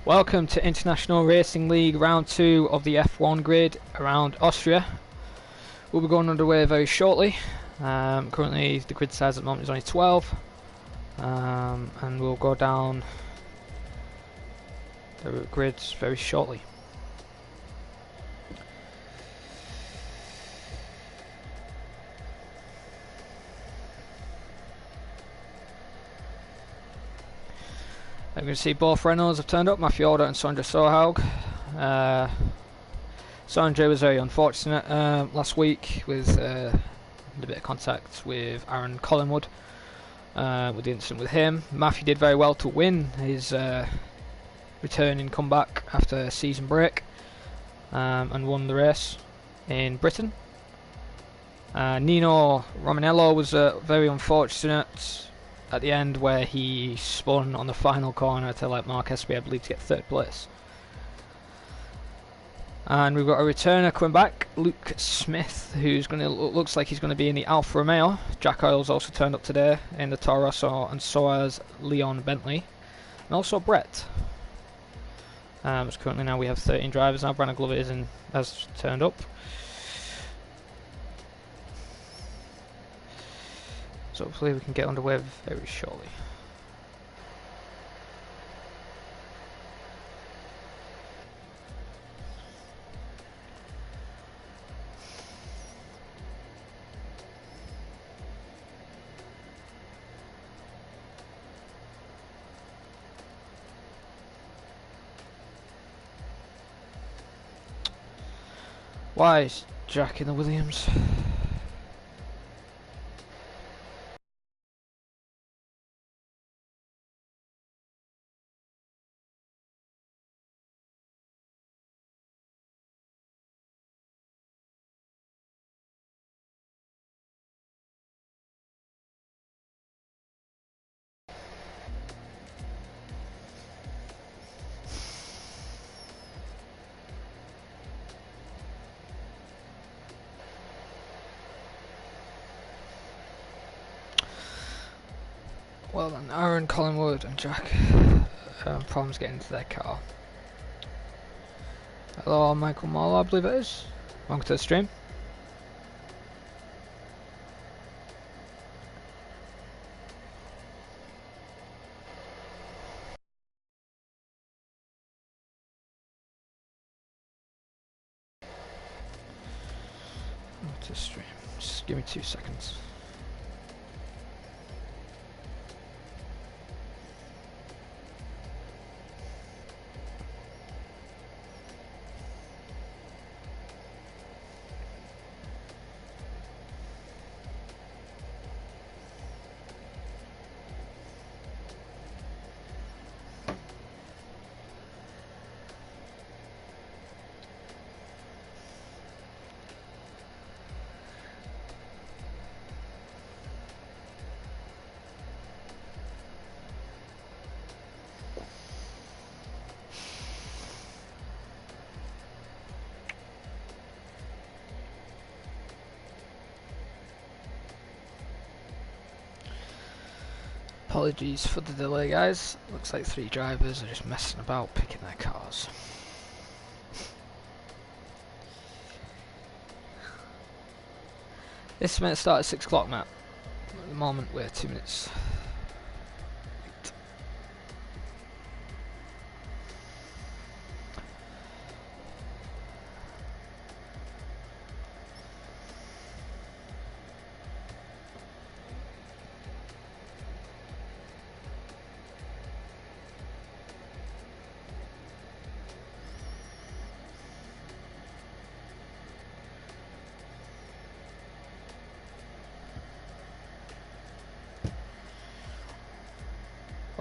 Welcome to International Racing League Round 2 of the F1 grid around Austria. We'll be going underway very shortly. Currently the grid size at the moment is only 12, and we'll go down the grids very shortly. I'm going to see both Renaults have turned up, Matthew Alder and Sondre Sorhaug. Sondre was very unfortunate last week with a bit of contact with Aaron Collingwood with the incident with him. Matthew did very well to win his return and comeback after a season break and won the race in Britain. Nino Romanello was very unfortunate at the end, where he spun on the final corner to let Mark Espy, I believe, to get third place. And we've got a returner coming back, Luke Smith, who's going to looks like he's going to be in the Alfa Romeo. Jack Oils also turned up today in the Toro Rosso, and so has Leon Bentley, and also Brett. So currently now we have 13 drivers now. Brandon Glover has turned up. So hopefully we can get underway very shortly. Why is Jack in the Williams? Well then, Aaron Collingwood and Jack problems getting into their car. Hello, Michael Marlow, I believe it is. Welcome to the stream. Welcome to the stream. Just give me 2 seconds. Apologies for the delay, guys. Looks like 3 drivers are just messing about picking their cars. This is meant to start at 6 o'clock, Matt. At the moment we're 2 minutes late.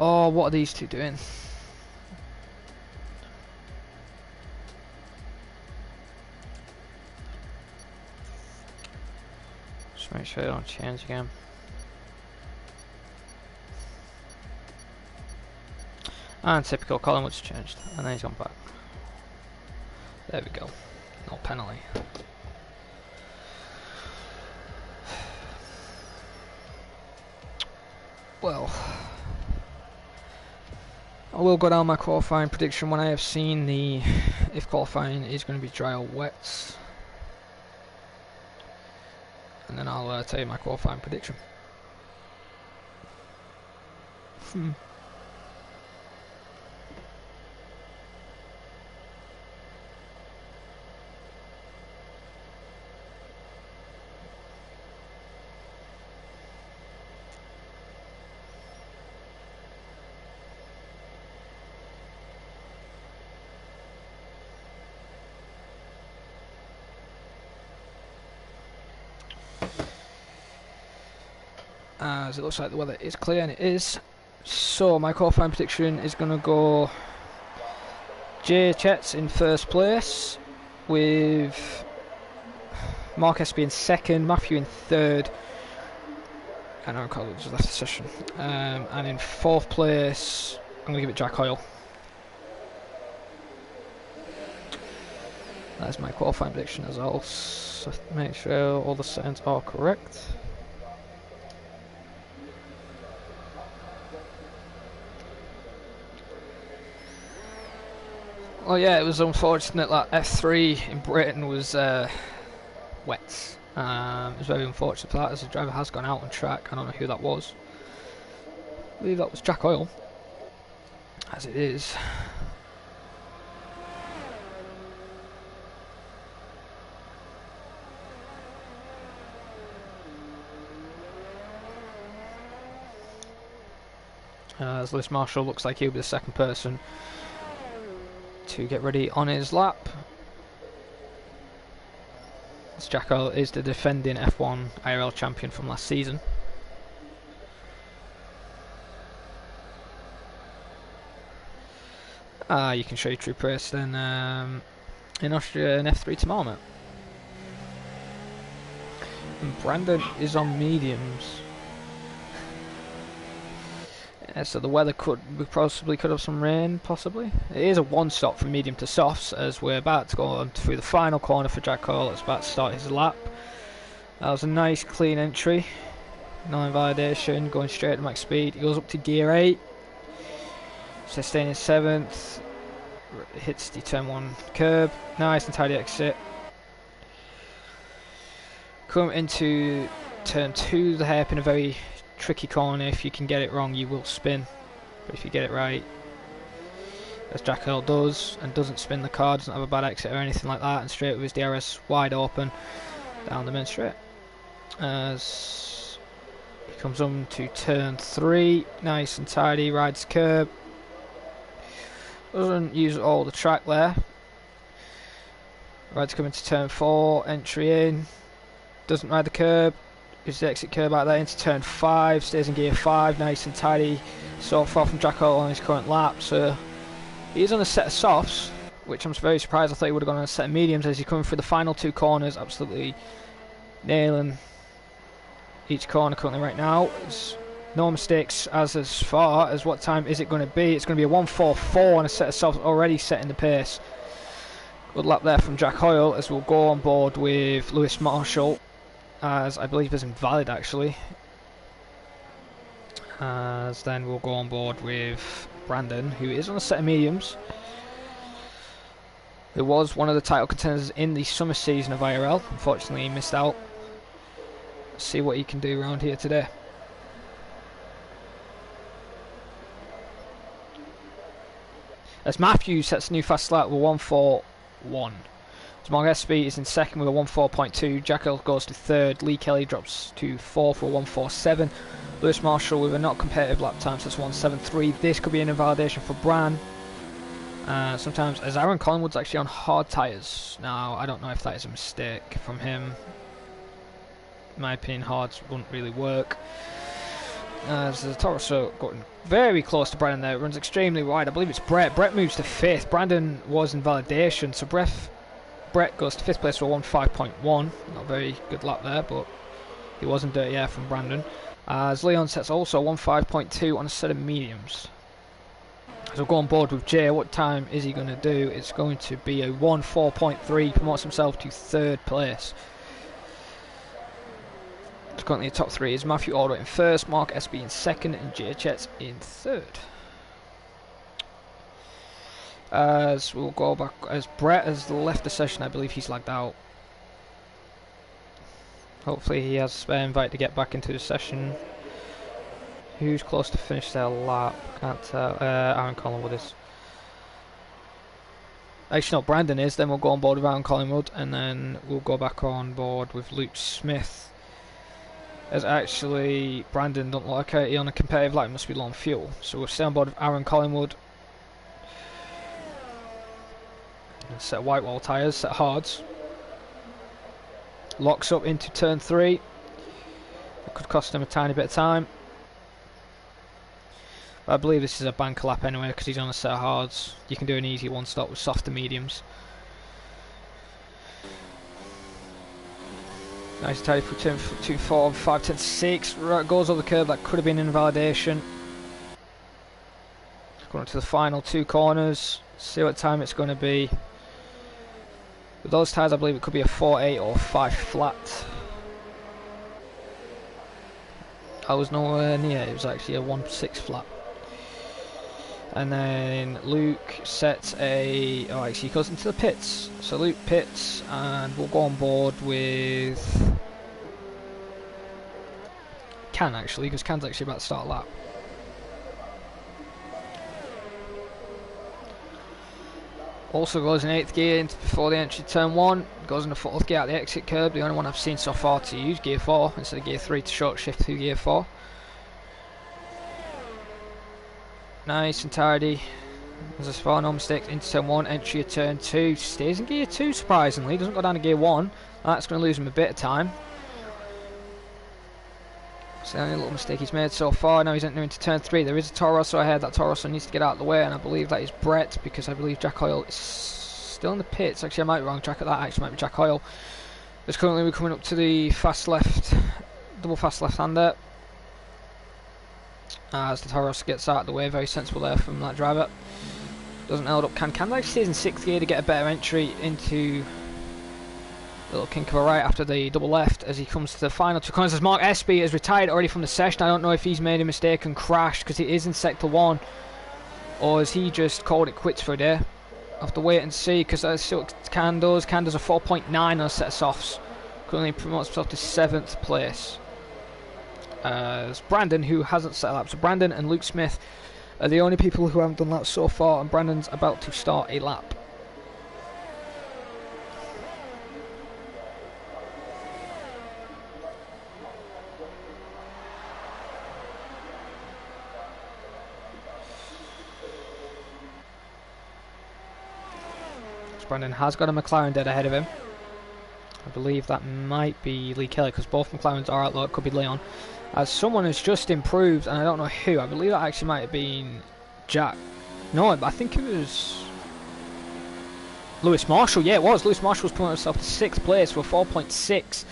Oh, what are these two doing? Just make sure they don't change again. And typical, Collingwood's changed, and then he's gone back. There we go. No penalty. Well, I will go down my qualifying prediction when I have seen the if qualifying is going to be dry or wet, and then I'll tell you my qualifying prediction. As it looks like the weather is clear, and it is. So my qualifying prediction is going to go Jay Chet's in first place, with Mark SB in second, Matthew in third, and Aaron Collins left the session. And in fourth place, I'm going to give it Jack Hoyle. That's my qualifying prediction, as I'll make sure all the settings are correct. Oh yeah, it was unfortunate that F3 in Britain was wet. It was very unfortunate for that, as the driver has gone out on track. I don't know who that was. I believe that was Jack Hoyle, as it is. As Lewis Marshall looks like he'll be the second person to get ready on his lap. As Jack Hoyle is the defending F1 IRL champion from last season. You can show your true pace then in Austria in F3 tomorrow, mate. And Brandon is on mediums. So the weather we possibly could have some rain, possibly. It is a one stop from medium to softs, as we're about to go on through the final corner for Jack Hoyle. It's about to start his lap. That was a nice clean entry, no invalidation, going straight to max speed. He goes up to gear 8, sustaining 7th, hits the turn 1 curb, nice and tidy exit. Come into turn 2, the hairpin, a very tricky corner. If you can get it wrong, you will spin, but if you get it right, as Jack Hoyle does, and doesn't spin the car, doesn't have a bad exit or anything like that, and straight with his DRS wide open down the main straight. As he comes on to turn 3, nice and tidy, rides curb, doesn't use all the track there, rides coming to turn 4, entry in, doesn't ride the curb, is the exit curb out there into turn 5, stays in gear 5, nice and tidy, so far from Jack Hoyle on his current lap. So he is on a set of softs, which I'm very surprised. I thought he would have gone on a set of mediums, as he's coming through the final 2 corners, absolutely nailing each corner currently right now. There's no mistakes as far as what time is it going to be. It's going to be a 1:44 on a set of softs, already setting the pace. Good lap there from Jack Hoyle, as we'll go on board with Lewis Marshall, as I believe is invalid actually. As then we'll go on board with Brandon, who is on a set of mediums, who was one of the title contenders in the summer season of IRL. Unfortunately he missed out. Let's see what he can do around here today. As Matthew sets a new fast lap with 1:41. Mark SB is in second with a 1:4.2. Jack Hoyle goes to third. Lee Kelly drops to fourth with a 1:47. Lewis Marshall with a not competitive lap time, so it's 1:73. This could be an invalidation for Bran. Sometimes, as Aaron Collins actually on hard tyres. Now, I don't know if that is a mistake from him. In my opinion, hards wouldn't really work. As the Toro getting very close to Brandon there, it runs extremely wide. I believe it's Brett. Brett moves to 5th. Brandon was invalidation, so Brett goes to 5th place for a 1:5.1. Not a very good lap there, but he wasn't dirty air from Brandon. As Leon sets also 1:5.2 on a set of mediums. So we'll go on board with Jay. What time is he going to do? It's going to be a 1:4.3. Promotes himself to 3rd place. So currently the top 3 is Matthew Alder in 1st, Mark SB in 2nd, and Jay Chet's in 3rd. As we'll go back, as Brett has left the session, I believe he's lagged out. Hopefully he has a spare invite to get back into the session. Who's close to finish their lap? Can't tell. Aaron Collingwood is. Actually, no, Brandon is. Then we'll go on board with Aaron Collingwood, and then we'll go back on board with Luke Smith. As actually, Brandon don't look like it on a competitive lap, must be low on fuel. So we'll stay on board with Aaron Collingwood. Set white wall tyres, set hards. Locks up into turn 3. That could cost him a tiny bit of time. But I believe this is a bank lap anyway because he's on a set of hards. You can do an easy one stop with softer mediums. Nice tidy for turn 2, 4, 5, 10, 6. Right, goes over the curb, that could have been invalidation. Going to the final 2 corners. See what time it's going to be. With those tyres, I believe it could be a 4.8 or 5 flat. I was nowhere near, it was actually a 1.6 flat. And then Luke sets a... oh, actually he goes into the pits. So Luke pits, and we'll go on board with... Can actually, because Can's actually about to start a lap. Also goes in 8th gear before the entry turn 1, goes in the 4th gear at the exit curb, the only one I've seen so far to use gear 4 instead of gear 3 to short shift through gear 4. Nice and tidy. As far no mistakes into turn 1, entry of turn 2, stays in gear 2 surprisingly, doesn't go down to gear 1, that's going to lose him a bit of time. It's the only little mistake he's made so far. Now he's entering into turn 3. There is a Toro Rosso ahead. That Toro Rosso needs to get out of the way, and I believe that is Brett because I believe Jack Hoyle is still in the pits. Actually, I might be wrong. Jack at that actually might be Jack Hoyle. As currently we're coming up to the fast left, double fast left-hander. As the Toro Rosso gets out of the way, very sensible there from that driver. Doesn't hold up. Can actually stays in 6th gear to get a better entry into. Little kink of a right after the double left as he comes to the final 2 corners. As Mark Espy has retired already from the session. I don't know if he's made a mistake and crashed because he is in sector 1, or has he just called it quits for a day. I'll have to wait and see because that's still Can does. Can does a 4.9 on a set of softs. Currently promotes himself to 7th place. As Brandon, who hasn't set a lap. So Brandon and Luke Smith are the only people who haven't done laps so far, and Brandon's about to start a lap. Brandon has got a McLaren dead ahead of him. I believe that might be Lee Kelly because both McLarens are out low. It could be Leon. As someone has just improved, and I don't know who. I believe that actually might have been Jack. No, I think it was Lewis Marshall. Yeah, it was. Lewis Marshall's put himself to 6th place for 4.6.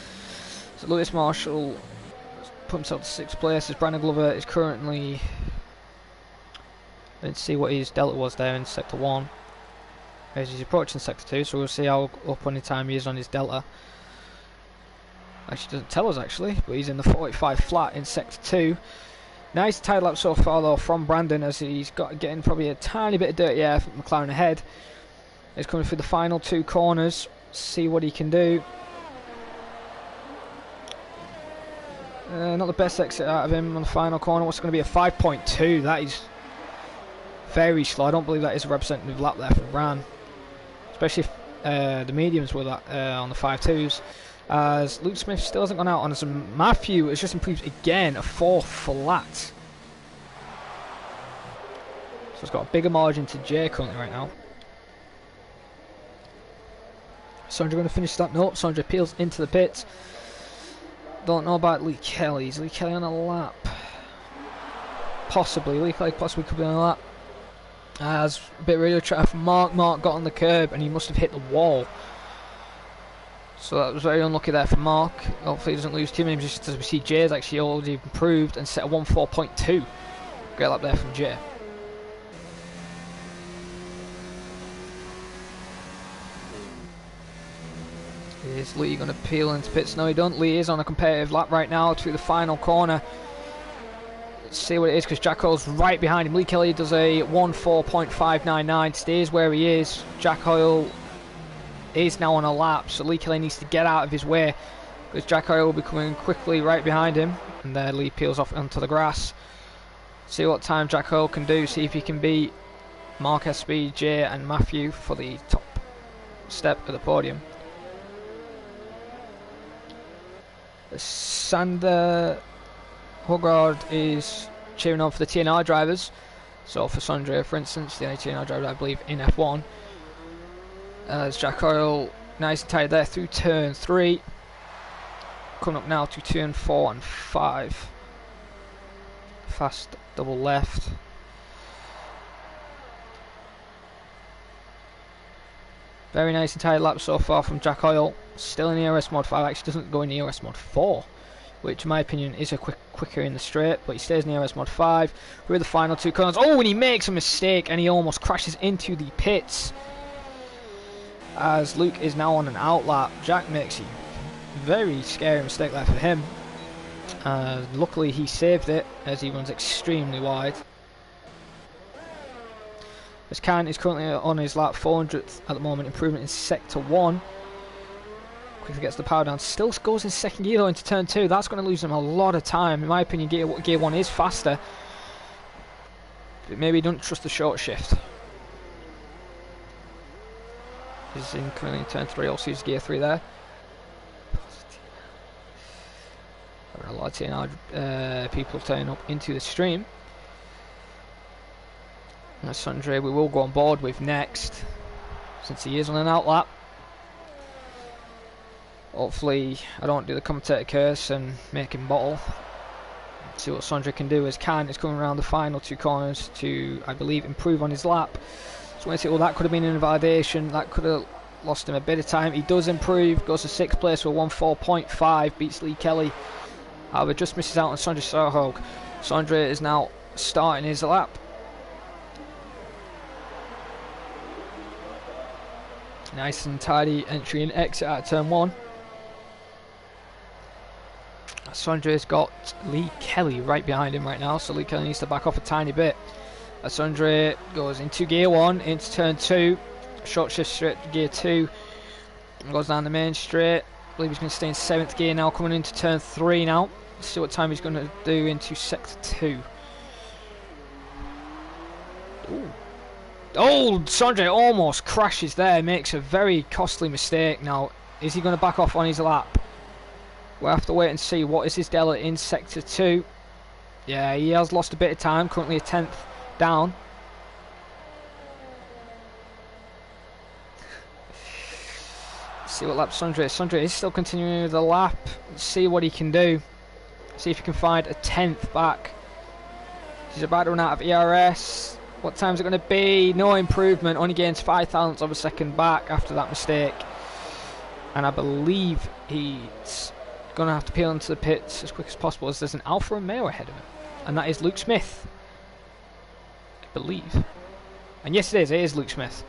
So Lewis Marshall put himself to 6th place as Brandon Glover is currently... Let's see what his delta was there in sector 1. As he's approaching sector 2, so we'll see how up on the time he is on his delta. Actually doesn't tell us actually, but he's in the 45 flat in sector 2. Nice tight lap so far though from Brandon as he's getting probably a tiny bit of dirty air from McLaren ahead. He's coming through the final 2 corners, see what he can do. Not the best exit out of him on the final corner. What's going to be a 5.2? That is very slow. I don't believe that is a representative lap there for LeBrun. Especially if the mediums were that on the 5.2s. As Luke Smith still hasn't gone out on us, and Matthew has just improved again, a 4 flat. So it's got a bigger margin to Jay currently right now. Sondre going to finish that. Nope, Sondre peels into the pits. Don't know about Lee Kelly. Is Lee Kelly on a lap? Possibly. Lee Kelly possibly could be on a lap. As a bit of radio traffic from Mark. Mark got on the curb and he must have hit the wall. So that was very unlucky there for Mark. Hopefully he doesn't lose too many positions as we see Jay's actually already improved and set a 1.4.2. Great lap there from Jay. Is Lee going to peel into pits? No, he don't. Lee is on a competitive lap right now through the final corner. see what it is, because Jack Hoyle's right behind him. Lee Kelly does a 1:4.599, stays where he is. Jack Hoyle is now on a lap, so Lee Kelly needs to get out of his way, because Jack Hoyle will be coming quickly right behind him. And there Lee peels off onto the grass. See what time Jack Hoyle can do, see if he can beat Mark SB, Jay and Matthew for the top step of the podium. Sondre Sorhaug is cheering on for the TNR drivers. So for Sondre, for instance, the only TNR driver I believe in F1. As Jack Hoyle, nice and tight there through turn 3. Coming up now to turn 4 and 5. Fast double left. Very nice and tight lap so far from Jack Hoyle. Still in ERS Mod 5, actually doesn't go in ERS Mod 4, which in my opinion is a quicker in the straight, but he stays in ERS Mod 5. We're the final 2 corners. Oh, and he makes a mistake and he almost crashes into the pits. As Luke is now on an outlap, Jack makes a very scary mistake there for him. Luckily he saved it as he runs extremely wide. As Khan is currently on his lap 400th at the moment, improvement in sector 1. Quickly gets the power down, still goes in second gear though into turn 2. That's going to lose him a lot of time. In my opinion, gear 1 is faster, but maybe he doesn't trust the short shift. He's in currently in turn 3, also uses gear 3 there. A lot of TNR people turning up into the stream. That's Sondre we will go on board with next, since he is on an outlap. Hopefully I don't do the commentator curse and make him bottle. See what Sondre can do, as Khan is coming around the final 2 corners to, I believe, improve on his lap. So when I say, well, that could have been an invalidation, that could have lost him a bit of time. He does improve, goes to 6th place with 1:4.5, beats Lee Kelly. However, just misses out on Sondre Sorhaug. Sondre is now starting his lap. Nice and tidy entry and exit out of turn 1. Sondre's got Lee Kelly right behind him right now, so Lee Kelly needs to back off a tiny bit. As Sondre goes into gear 1, into turn 2, short shift straight to gear 2, and goes down the main straight. I believe he's going to stay in 7th gear now, coming into turn 3 now. Let's see what time he's going to do into sector 2. Ooh. Oh, Sondre almost crashes there, makes a very costly mistake. Now, is he going to back off on his lap? We'll have to wait and see. What is his delta in sector 2? Yeah, he has lost a bit of time, currently a 10th down. Let's see what lap Sondre is. Sondre is still continuing with the lap. Let's see what he can do. See if he can find a 10th back. He's about to run out of ERS. What time is it going to be? No improvement, only gains 5 thousandths of a second back after that mistake. And I believe he's going to have to peel into the pits as quick as possible, as there's an Alfa Romeo ahead of him. And that is Luke Smith, I believe. And yes, it is Luke Smith.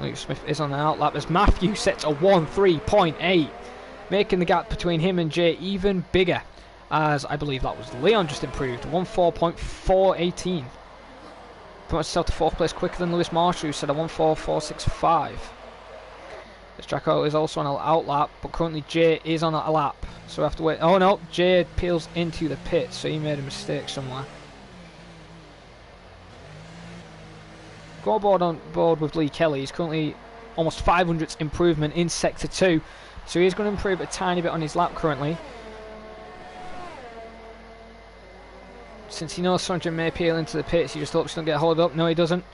Luke Smith is on the outlap as Matthew sets a 1:3.8, making the gap between him and Jay even bigger, as I believe that was Leon just improved, 1:4.418. Promotes himself to 4th place quicker than Lewis Marshall, who set a 1:4.465. As Jack Hoyle is also on an outlap, but currently Jay is on a lap, so we have to wait. Oh no, Jay peels into the pit, so he made a mistake somewhere. Go on board with Lee Kelly. He's currently almost 500th improvement in sector 2, so he is going to improve a tiny bit on his lap currently. Since he knows Sondre may peel into the pits, he just hopes he doesn't get hauled up. No, he doesn't.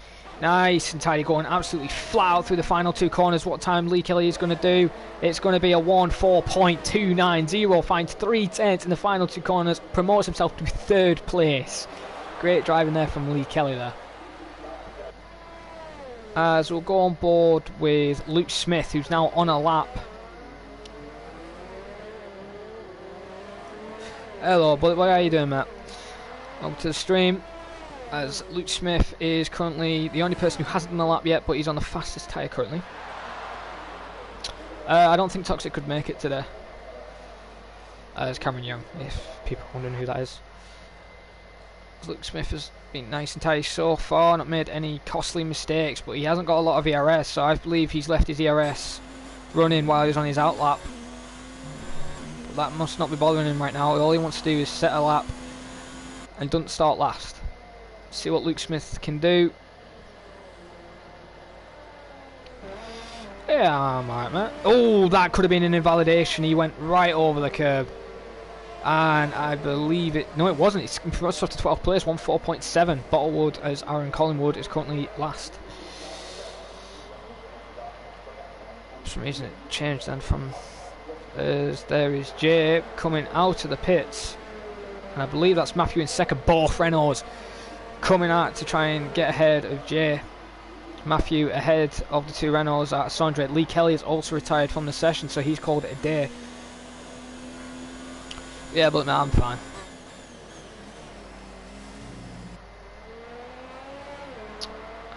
Nice and tidy, going absolutely flat out through the final 2 corners. What time Lee Kelly is going to do? It's going to be a 1:4.290. Finds 3 tenths in the final 2 corners. Promotes himself to 3rd place. Great driving there from Lee Kelly there. As we'll go on board with Luke Smith, who's now on a lap. Hello, but what are you doing, Matt? Welcome to the stream. As Luke Smith is currently the only person who hasn't done a lap yet, but he's on the fastest tyre currently. I don't think Toxic could make it today. as Cameron Young, if people are wondering who that is. Luke Smith has been nice and tidy so far, not made any costly mistakes, but he hasn't got a lot of ERS, so I believe he's left his ERS running while he's on his out lap. But that must not be bothering him right now. All he wants to do is set a lap and doesn't start last. See what Luke Smith can do. Yeah, I'm alright, mate. Oh, that could have been an invalidation. He went right over the curb. And I believe it... No, it wasn't. It's promoted to 12th place, 1-4.7. Bottlewood, as Aaron Collingwood is currently last. For some reason it changed then from... As there is Jay coming out of the pits. And I believe that's Matthew in second. Both Renaults coming out to try and get ahead of Jay. Matthew ahead of the two Renaults at Sondre. Lee Kelly is also retired from the session, so he's called it a day. Yeah, but no, I'm fine.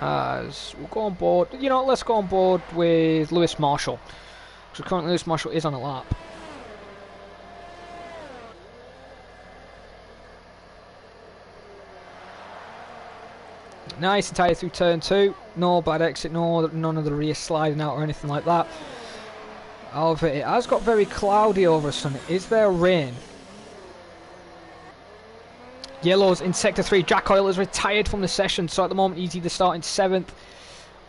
As we'll go on board, you know, let's go on board with Lewis Marshall. So currently Lewis Marshall is on a lap. Nice and tight through turn 2. No bad exit, none of the rear sliding out or anything like that. However, it has got very cloudy over us. Is there rain? Yellow's in sector 3. Jack Oil is retired from the session, so at the moment he's either starting 7th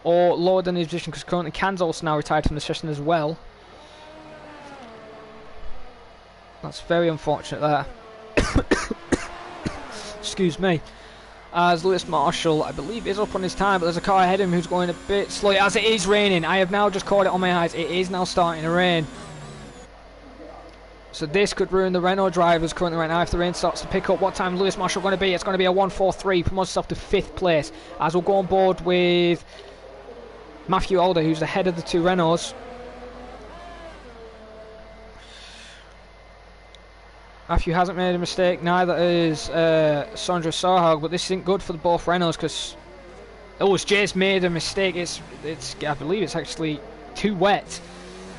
or lower than his position, because currently Can's also now retired from the session as well. That's very unfortunate there. Excuse me. As Lewis Marshall, I believe, is up on his time, but there's a car ahead of him who's going a bit slowly, as it is raining. I have now just caught it on my eyes. It is now starting to rain. So this could ruin the Renault drivers currently right now if the rain starts to pick up. What time is Lewis Marshall going to be? It's going to be a 1:43. Promotes himself to 5th place. As we'll go on board with Matthew Alder, who's the head of the two Renaults. Matthew hasn't made a mistake, neither is Sondre Sorhaug, but this isn't good for the both Renaults because... Oh, it's Jay's made a mistake. It's I believe it's actually too wet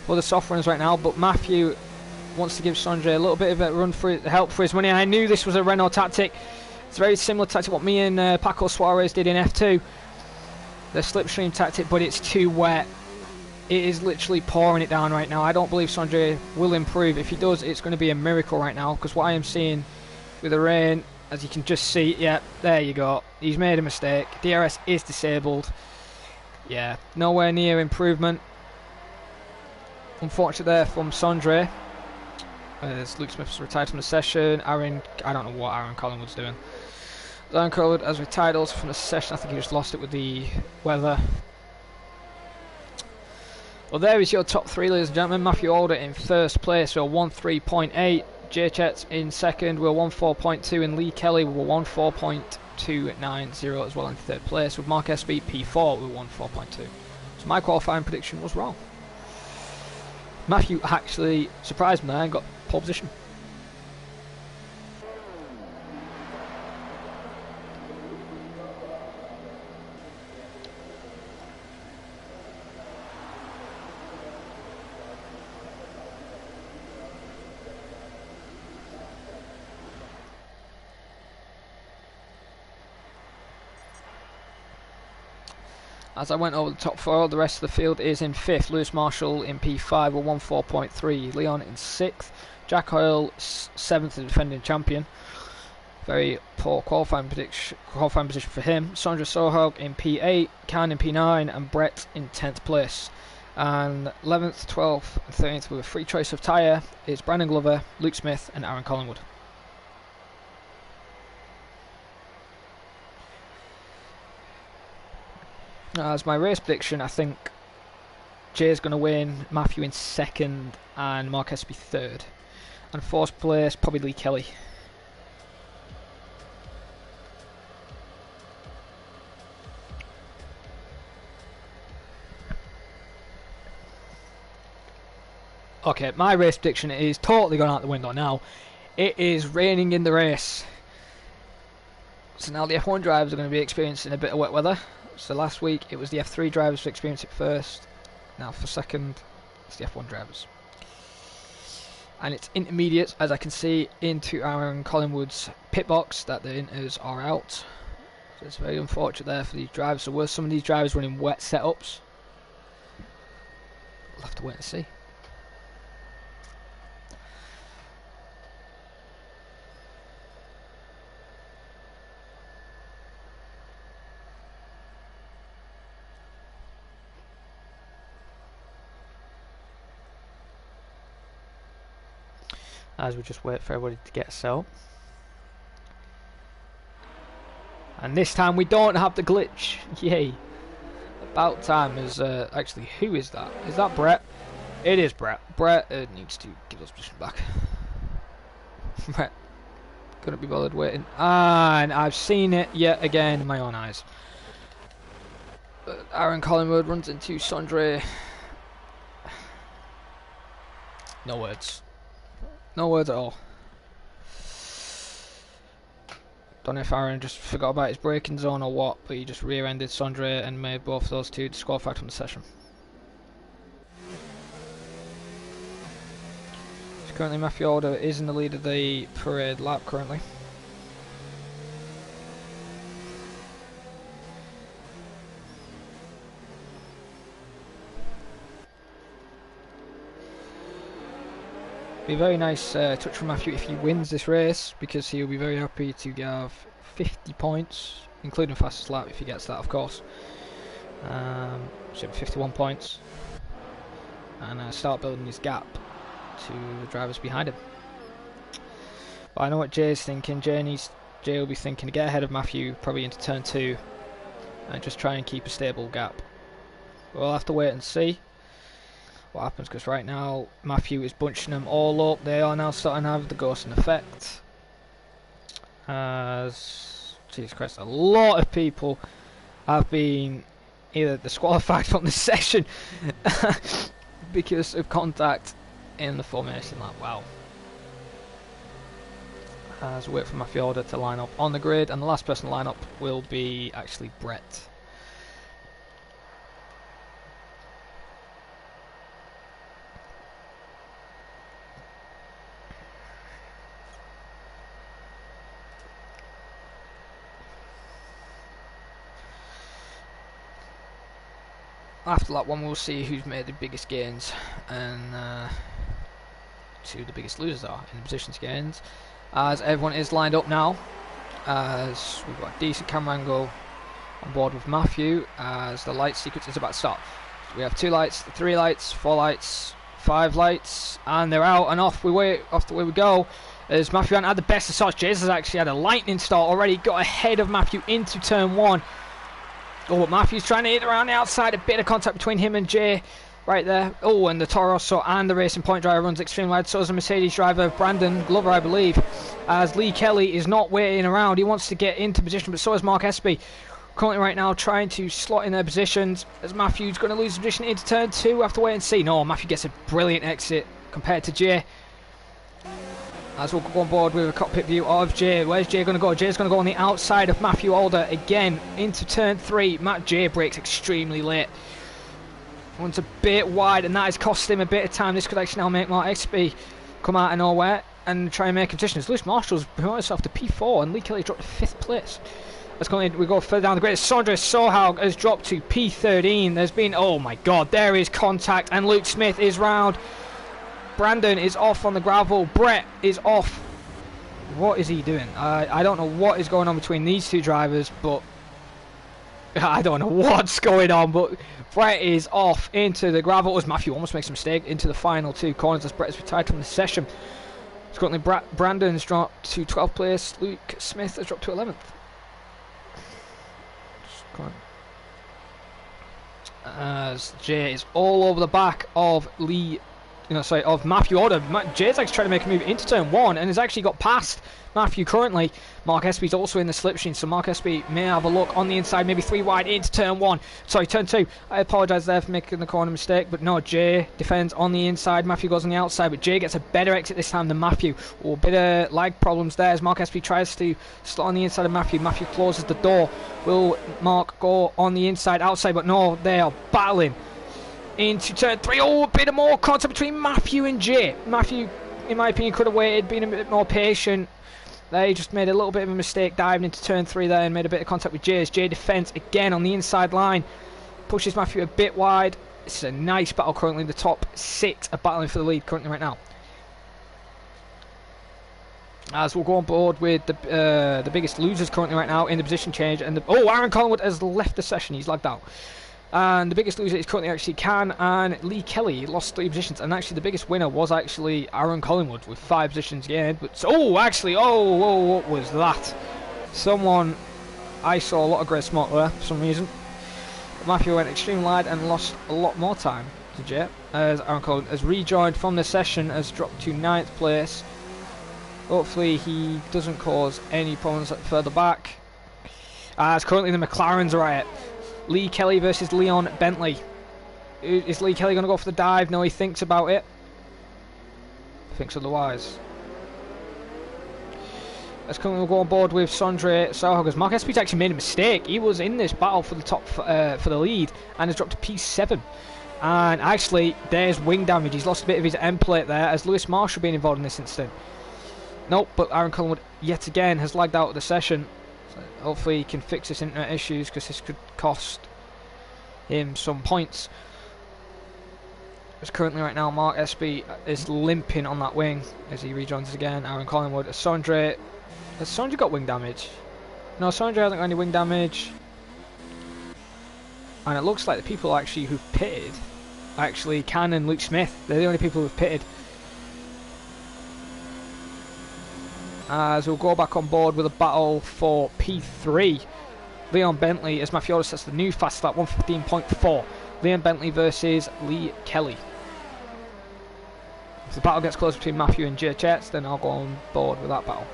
for the soft runners right now, but Matthew wants to give Sondre a little bit of a run for it, help for his money. I knew this was a Renault tactic. It's a very similar tactic to what me and Paco Suarez did in F2. The slipstream tactic, but it's too wet. It is literally pouring it down right now. I don't believe Sondre will improve. If he does, it's going to be a miracle right now, because what I am seeing with the rain, as you can just see, yeah, there you go. He's made a mistake. DRS is disabled. Yeah, nowhere near improvement. Unfortunate there from Sondre. As Luke Smith's retired from the session. Aaron, I don't know what Aaron Collingwood's doing. Aaron Collingwood has retired also from the session. I think he just lost it with the weather. Well, there is your top 3, ladies and gentlemen. Matthew Alder in 1st place, we're 1:3.8. Jay Chet's in 2nd, we're 1:4.2. And Lee Kelly, we're 1:4.290 as well in 3rd place. With Mark SB P4, we're 1:4.2. So my qualifying prediction was wrong. Matthew actually surprised me there and got pole position. As I went over the top 4, the rest of the field is in 5th. Lewis Marshall in P5 with 1:4.3. Leon in 6th. Jack Oil 7th, the defending champion. Very poor qualifying position for him. Sondre Sorhaug in P8. Can in P9. And Brett in 10th place. And 11th, 12th and 13th with a free choice of tyre is Brandon Glover, Luke Smith and Aaron Collingwood. As my race prediction, I think Jay's going to win, Matthew in 2nd and Mark Espy 3rd. And 4th place, probably Lee Kelly. Okay, my race prediction is totally gone out the window now. It is raining in the race. So now the F1 drivers are going to be experiencing a bit of wet weather. So last week it was the F3 drivers who experienced it first. Now for 2nd, it's the F1 drivers. and it's intermediates, as I can see, into Aaron Collingwood's pit box that the inters are out. So it's very unfortunate there for these drivers. So were some of these drivers running wet setups? We'll have to wait and see. As we just wait for everybody to get set up. And this time we don't have the glitch. Yay. About time. Is actually, who is that? Is that Brett? It is Brett. Brett needs to give us position back. Brett couldn't be bothered waiting. And I've seen it yet again in my own eyes. Aaron Collingwood runs into Sondre. No words. No words at all. Don't know if Aaron just forgot about his braking zone or what, but he just rear-ended Sondre and made both of those two disqualified from the session. So currently Matthew Alder is in the lead of the parade lap currently. Be a very nice touch from Matthew if he wins this race, because he'll be very happy to have 50 points, including fastest lap if he gets that, of course. So 51 points, and start building his gap to the drivers behind him. But I know what Jay's thinking. Jay will be thinking to get ahead of Matthew, probably into turn 2, and just try and keep a stable gap. We'll have to wait and see what happens, because right now Matthew is bunching them all up. They are now starting to have the ghosting effect. As Jesus Christ, a lot of people have been either disqualified from the session because of contact in the formation lap. Wow. As we wait for Matthew Alder to line up on the grid, and the last person to line up will be actually Brett. After lap 1 we'll see who's made the biggest gains and who the biggest losers are in the positions gains, as everyone is lined up now, as we've got a decent camera angle on board with Matthew as the light sequence is about to start. So we have 2 lights, 3 lights, 4 lights, 5 lights, and they're out, and off the way we go. As Matthew hasn't had the best of starts. Jason has actually had a lightning start already, got ahead of Matthew into turn 1. Oh, but Matthew's trying to hit around the outside. A bit of contact between him and Jay right there. Oh, and the Toro Rosso and the Racing Point driver runs extremely wide. So is the Mercedes driver, Brandon Glover, I believe. As Lee Kelly is not waiting around. He wants to get into position, but so is Mark Espy. Currently right now trying to slot in their positions. As Matthew's going to lose position into turn 2. We have to wait and see. No, Matthew gets a brilliant exit compared to Jay. As we'll go on board with a cockpit view of Jay. Where's Jay going to go? Jay's going to go on the outside of Matthew Alder again into turn 3. Jay brakes extremely late. Runs a bit wide, and that has cost him a bit of time. This could actually now make Mark XP come out of nowhere and try and make a position. As Lewis Marshall's promoted himself to P4 and Lee Kelly dropped to 5th place. We go further down the grid. Sondre Sorhaug has dropped to P13. There's been, oh my god, there is contact, and Luke Smith is round. Brandon is off on the gravel. Brett is off. What is he doing? I don't know what is going on between these two drivers, but I don't know what's going on. But Brett is off into the gravel. As Matthew almost makes a mistake into the final 2 corners as Brett is retired from the session. Currently, Brandon's dropped to 12th place. Luke Smith has dropped to 11th. As Jay is all over the back of of Matthew Alder. Jay's actually trying to make a move into turn 1 and has actually got past Matthew currently. Mark Espy's also in the slipstream, so Mark Espy may have a look on the inside, maybe 3 wide into turn 1. Sorry, turn 2. I apologise there for making the corner mistake, but no, Jay defends on the inside. Matthew goes on the outside, but Jay gets a better exit this time than Matthew. Oh, a bit of lag problems there as Mark Espy tries to slot on the inside of Matthew. Matthew closes the door. Will Mark go on the inside, outside? But no, they are battling into turn 3. Oh, a bit of more contact between Matthew and Jay. Matthew in my opinion, could have waited, been a bit more patient. They just made a little bit of a mistake diving into turn 3 there and made a bit of contact with Jay. As Jay defends again on the inside line. Pushes Matthew a bit wide. This is a nice battle currently. The top 6 are battling for the lead currently right now. As we'll go on board with the biggest losers currently right now in the position change. And Aaron Collingwood has left the session. He's lagged out. And the biggest loser is currently actually Can and Lee Kelly. Lost 3 positions. And actually the biggest winner was actually Aaron Collingwood with 5 positions gained. But what was that? Someone, I saw a lot of grey smoke there for some reason. Matthew went extreme wide and lost a lot more time to Jay. As Aaron Collingwood has rejoined from the session, has dropped to 9th place. Hopefully he doesn't cause any problems further back. As currently the McLarens are at it. Lee Kelly versus Leon Bentley. Is Lee Kelly going to go for the dive? No, he thinks about it. Thinks otherwise. Let's come and go on board with Sondre Sorhaug. Mark Espy's actually made a mistake. He was in this battle for the top for the lead and has dropped to P7. And actually, there's wing damage. He's lost a bit of his end plate there. As Lewis Marshall being involved in this incident. Nope, but Aaron Collingwood yet again has lagged out of the session. So hopefully he can fix this internet issues, because this could cost him some points. As currently right now Mark Espy is limping on that wing as he rejoins again. Aaron Collingwood. Has Sondre got wing damage? No, Sondre hasn't got any wing damage. And it looks like the people actually who've pitted, actually Can and Luke Smith, they're the only people who've pitted. As we'll go back on board with a battle for P3. Leon Bentley, as Matthew Alder sets the new fast lap, 1:15.4. Leon Bentley versus Lee Kelly. If the battle gets close between Matthew and Jay Chetz, then I'll go on board with that battle.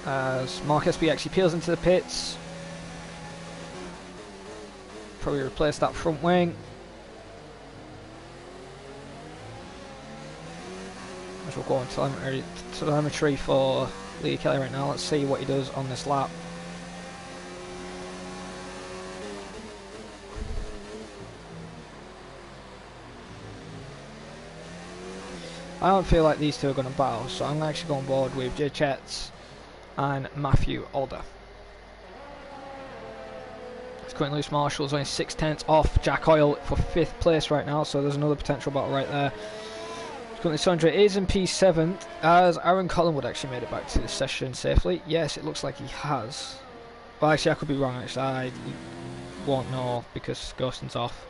As Mark Espy actually peels into the pits. Probably replace that front wing. We'll go on telemetry for Lee Kelly right now. Let's see what he does on this lap. I don't feel like these two are going to battle, so I'm actually going on board with Jay Chetz and Matthew Alder. It's currently Lewis Marshall's only 6/10 off Jack Oil for 5th place right now, so there's another potential battle right there. Currently Sondre is in P7, as Aaron Collingwood actually made it back to the session safely. Yes, it looks like he has. Well, actually I could be wrong, actually. I won't know because Ghosting's off.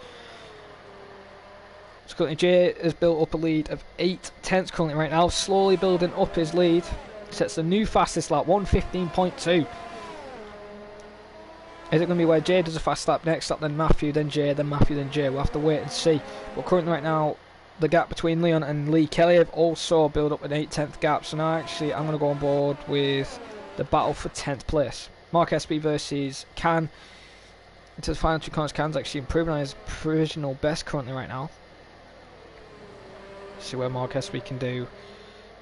So currently Jay has built up a lead of 8/10 currently right now, slowly building up his lead. Sets the new fastest lap, 1:15.2. Is it going to be where Jay does a fast lap, next lap then Matthew, then Jay, then Matthew, then Jay? We'll have to wait and see. But currently right now, the gap between Leon and Lee Kelly have also built up an 8/10 gap. So now actually I'm going to go on board with the battle for 10th place. Mark Espy versus Can. Into the final 2 corners. Can's actually improving on his provisional best currently right now. See where Mark Espy can do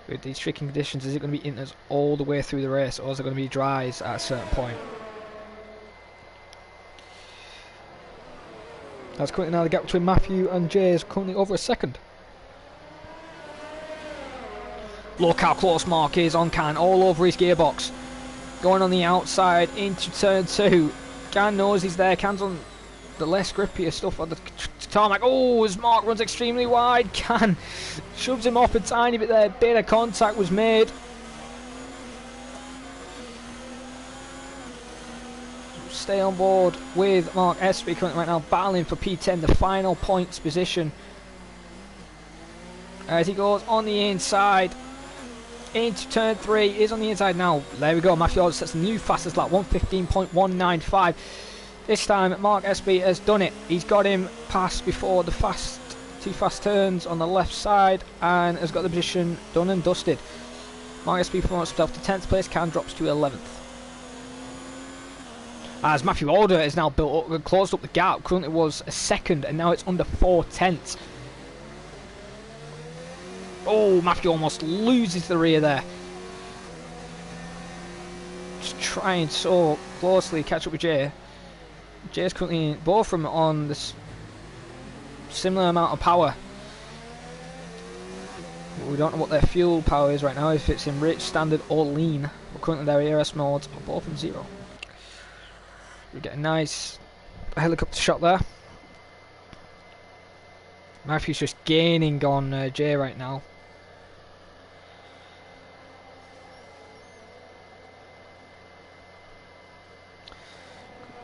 with these tricky conditions. Is it going to be inters all the way through the race, or is it going to be dries at a certain point? That's currently now the gap between Matthew and Jay is currently over a second. Look how close Mark is on Can, all over his gearbox. Going on the outside into turn 2. Can knows he's there. Can's on the less grippier stuff on the tarmac. Oh, as Mark runs extremely wide, Can shoves him off a tiny bit there. Bit of contact was made. Stay on board with Mark Espy currently right now, battling for P10, the final points position. As he goes on the inside into turn 3, is on the inside now. There we go. Matthew Alder sets the new fastest lap, 1:15.195. This time Mark Espy has done it. He's got him past before the two fast turns on the left side and has got the position done and dusted. Mark Espy promotes himself to 10th place. Can drops to 11th. As Matthew Alder is now built up, closed up the gap. Currently was a second and now it's under 4/10. Oh, Matthew almost loses the rear there. Just trying so closely to catch up with Jay. Jay's currently both from on this similar amount of power. But we don't know what their fuel power is right now, if it's in rich, standard or lean. But currently their ERS modes are both in 0. We get a nice helicopter shot there. Matthew's just gaining on Jay right now.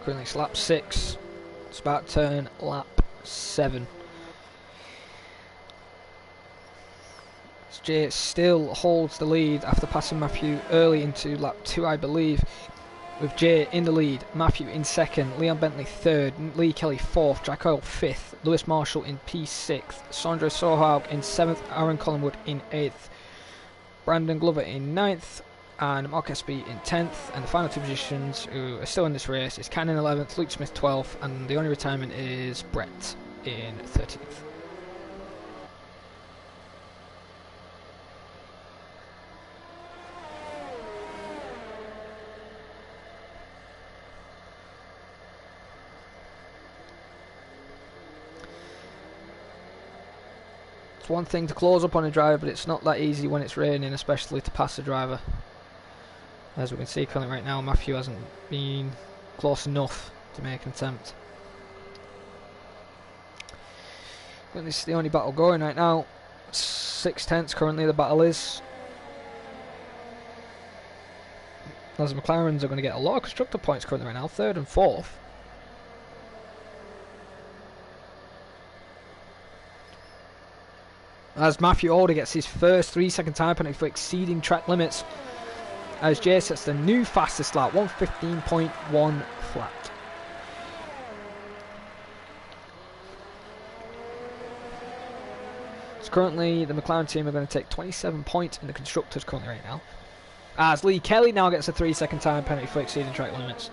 Currently it's lap 6. It's about to turn lap 7. Jay still holds the lead after passing Matthew early into lap 2, I believe. With Jay in the lead, Matthew in 2nd, Leon Bentley 3rd, Lee Kelly 4th, Jack Oil 5th, Lewis Marshall in P6th, Sondre Sorhaug in 7th, Aaron Collingwood in 8th, Brandon Glover in 9th, and Mark Espy in 10th. And the final 2 positions who are still in this race is Cannon 11th, Luke Smith 12th, and the only retirement is Brett in 13th. One thing to close up on a driver, but it's not that easy when it's raining, especially to pass a driver. As we can see currently right now, Matthew hasn't been close enough to make an attempt. But this is the only battle going right now. 6/10 currently the battle is. As the McLarens are going to get a lot of constructor points currently right now, 3rd and 4th. As Matthew Alder gets his first 3-second time penalty for exceeding track limits, as Jay sets the new fastest lap, 1:15.1 flat. So currently the McLaren team are going to take 27 points in the constructors currently right now, as Lee Kelly now gets a 3-second time penalty for exceeding track limits.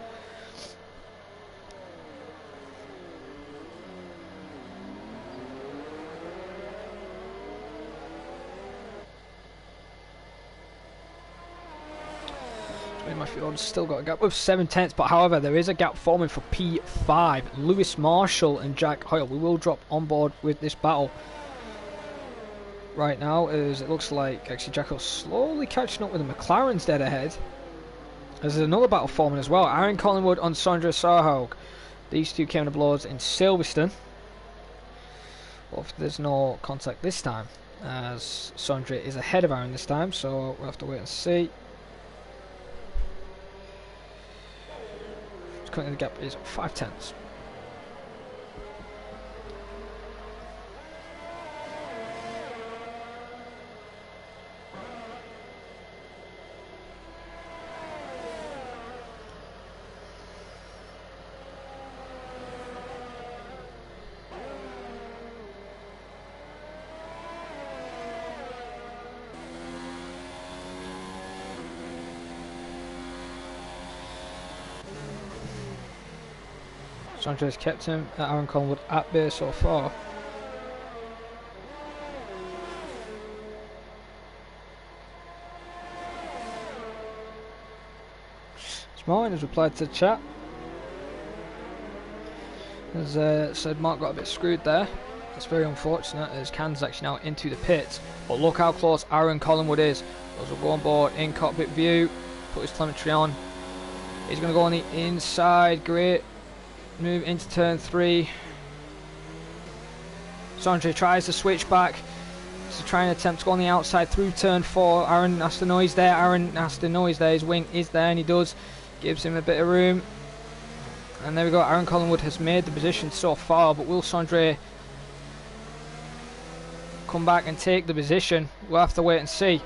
Matthew's still got a gap of 7/10, but however there is a gap forming for P5. Lewis Marshall and Jack Hoyle, we will drop on board with this battle right now, as it looks like actually Jack Hoyle's slowly catching up with the McLaren's dead ahead. As there's another battle forming as well, Aaron Collingwood on Sondre Sorhaug. These two came to blows in Silverstone. But there's no contact this time, as Sondre is ahead of Aaron this time, so we'll have to wait and see. Currently the gap is 5/10. Sondre has kept him at Aaron Collingwood at bay so far. Martin has replied to the chat. As said, Mark got a bit screwed there. It's very unfortunate, as Can's actually now into the pit. But look how close Aaron Collingwood is. Those will go on board in cockpit view. Put his telemetry on. He's going to go on the inside. Great move into turn 3. Sondre tries to switch back. So trying to attempt to go on the outside through turn 4. Aaron has to know he's there. Aaron has to know he's there. His wing is there, and he does. Gives him a bit of room. And there we go. Aaron Collingwood has made the position so far, but will Sondre come back and take the position? We'll have to wait and see.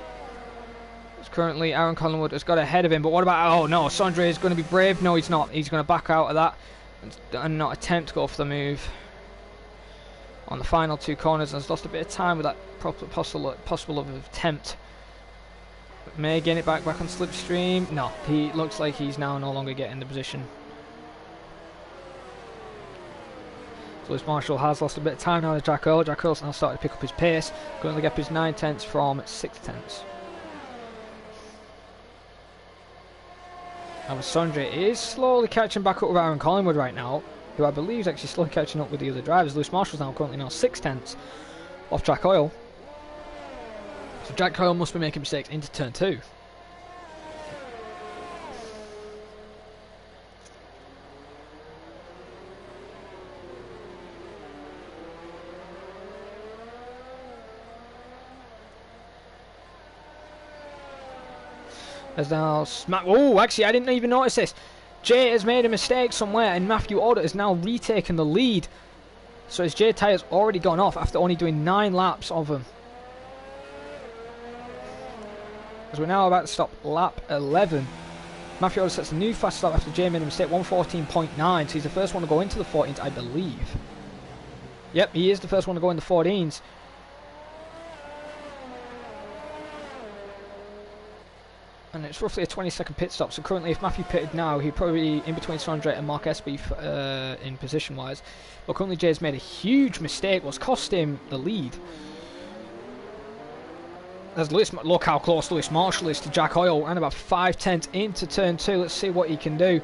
It's currently Aaron Collingwood has got ahead of him, but what about... Oh no, Sondre is going to be brave. No, he's not. He's going to back out of that and not attempt to go for the move on the final 2 corners, and has lost a bit of time with that possible of attempt. But may gain it back on slipstream. No, he looks like he's now no longer getting the position. So Lewis Marshall has lost a bit of time now to Jack Earl. Jack Earl's now started to pick up his pace. Currently gap is 9/10 from 6/10. Now Sondre is slowly catching back up with Aaron Collingwood right now, who I believe is actually slowly catching up with the other drivers. Lewis Marshall's now currently 6/10 off Jack Oil. So Jack Oil must be making mistakes into turn 2. As now smack. Oh, actually, I didn't even notice this. Jay has made a mistake somewhere, and Matthew Alder has now retaken the lead. So his J tyre's already gone off after only doing 9 laps of them. As we're now about to stop lap 11. Matthew Alder sets a new fast stop after Jay made a mistake, 1:14.9. So he's the first one to go into the 14s, I believe. Yep, he is the first one to go in the 14s. And it's roughly a 20-second pit stop, so currently if Matthew pitted now, he'd probably be in between Sondre and Mark Espy in position-wise. But currently Jay's made a huge mistake, what's cost him the lead. As look how close Lewis Marshall is to Jack Oil, and about 5/10 into turn 2. Let's see what he can do.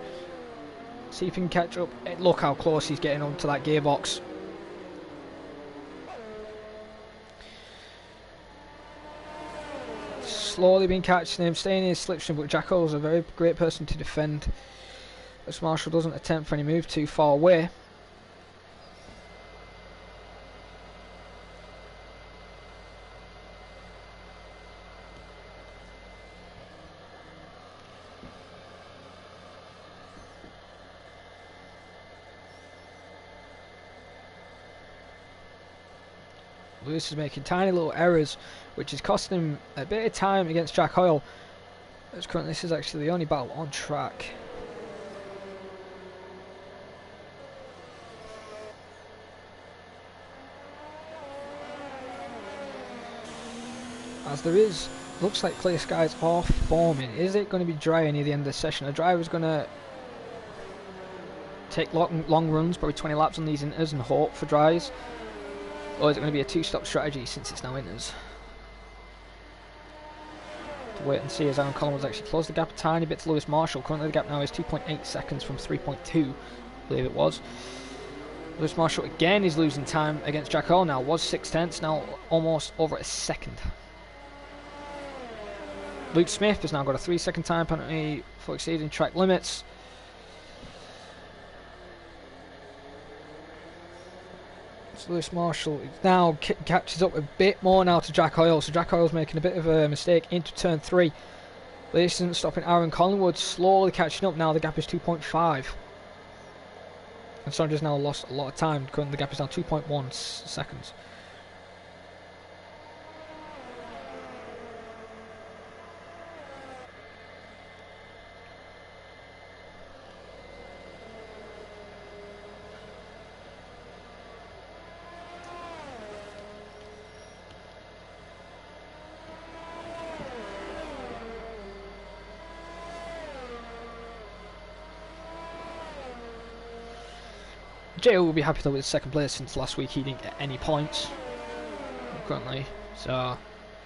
See if he can catch up. Look how close he's getting onto that gearbox. Slowly been catching him, staying in his slipstream, but Jack Oil's a very great person to defend. Lewis Marshall doesn't attempt for any move too far away. Lewis is making tiny little errors, which is costing him a bit of time against Jack Oil. As currently this is actually the only battle on track. As there is, looks like clear skies are forming. Is it going to be drier near the end of the session? A driver's going to take long runs, probably 20 laps on these inters and hope for dries. Or is it going to be a 2-stop strategy since it's now inters? To wait and see, as Aaron Collins actually closed the gap a tiny bit to Lewis Marshall. Currently the gap now is 2.8 seconds from 3.2, I believe it was. Lewis Marshall again is losing time against Jack Oil now. Was 6/10, now almost over a second. Luke Smith has now got a 3-second time penalty for exceeding track limits. So Lewis Marshall now catches up a bit more now to Jack Oil. So Jack Oil's making a bit of a mistake into turn 3. But this isn't stopping Aaron Collingwood slowly catching up now. The gap is 2.5. And Sondre's now lost a lot of time. Currently the gap is now 2.1 seconds. Jay will be happy though with second place since last week he didn't get any points currently, so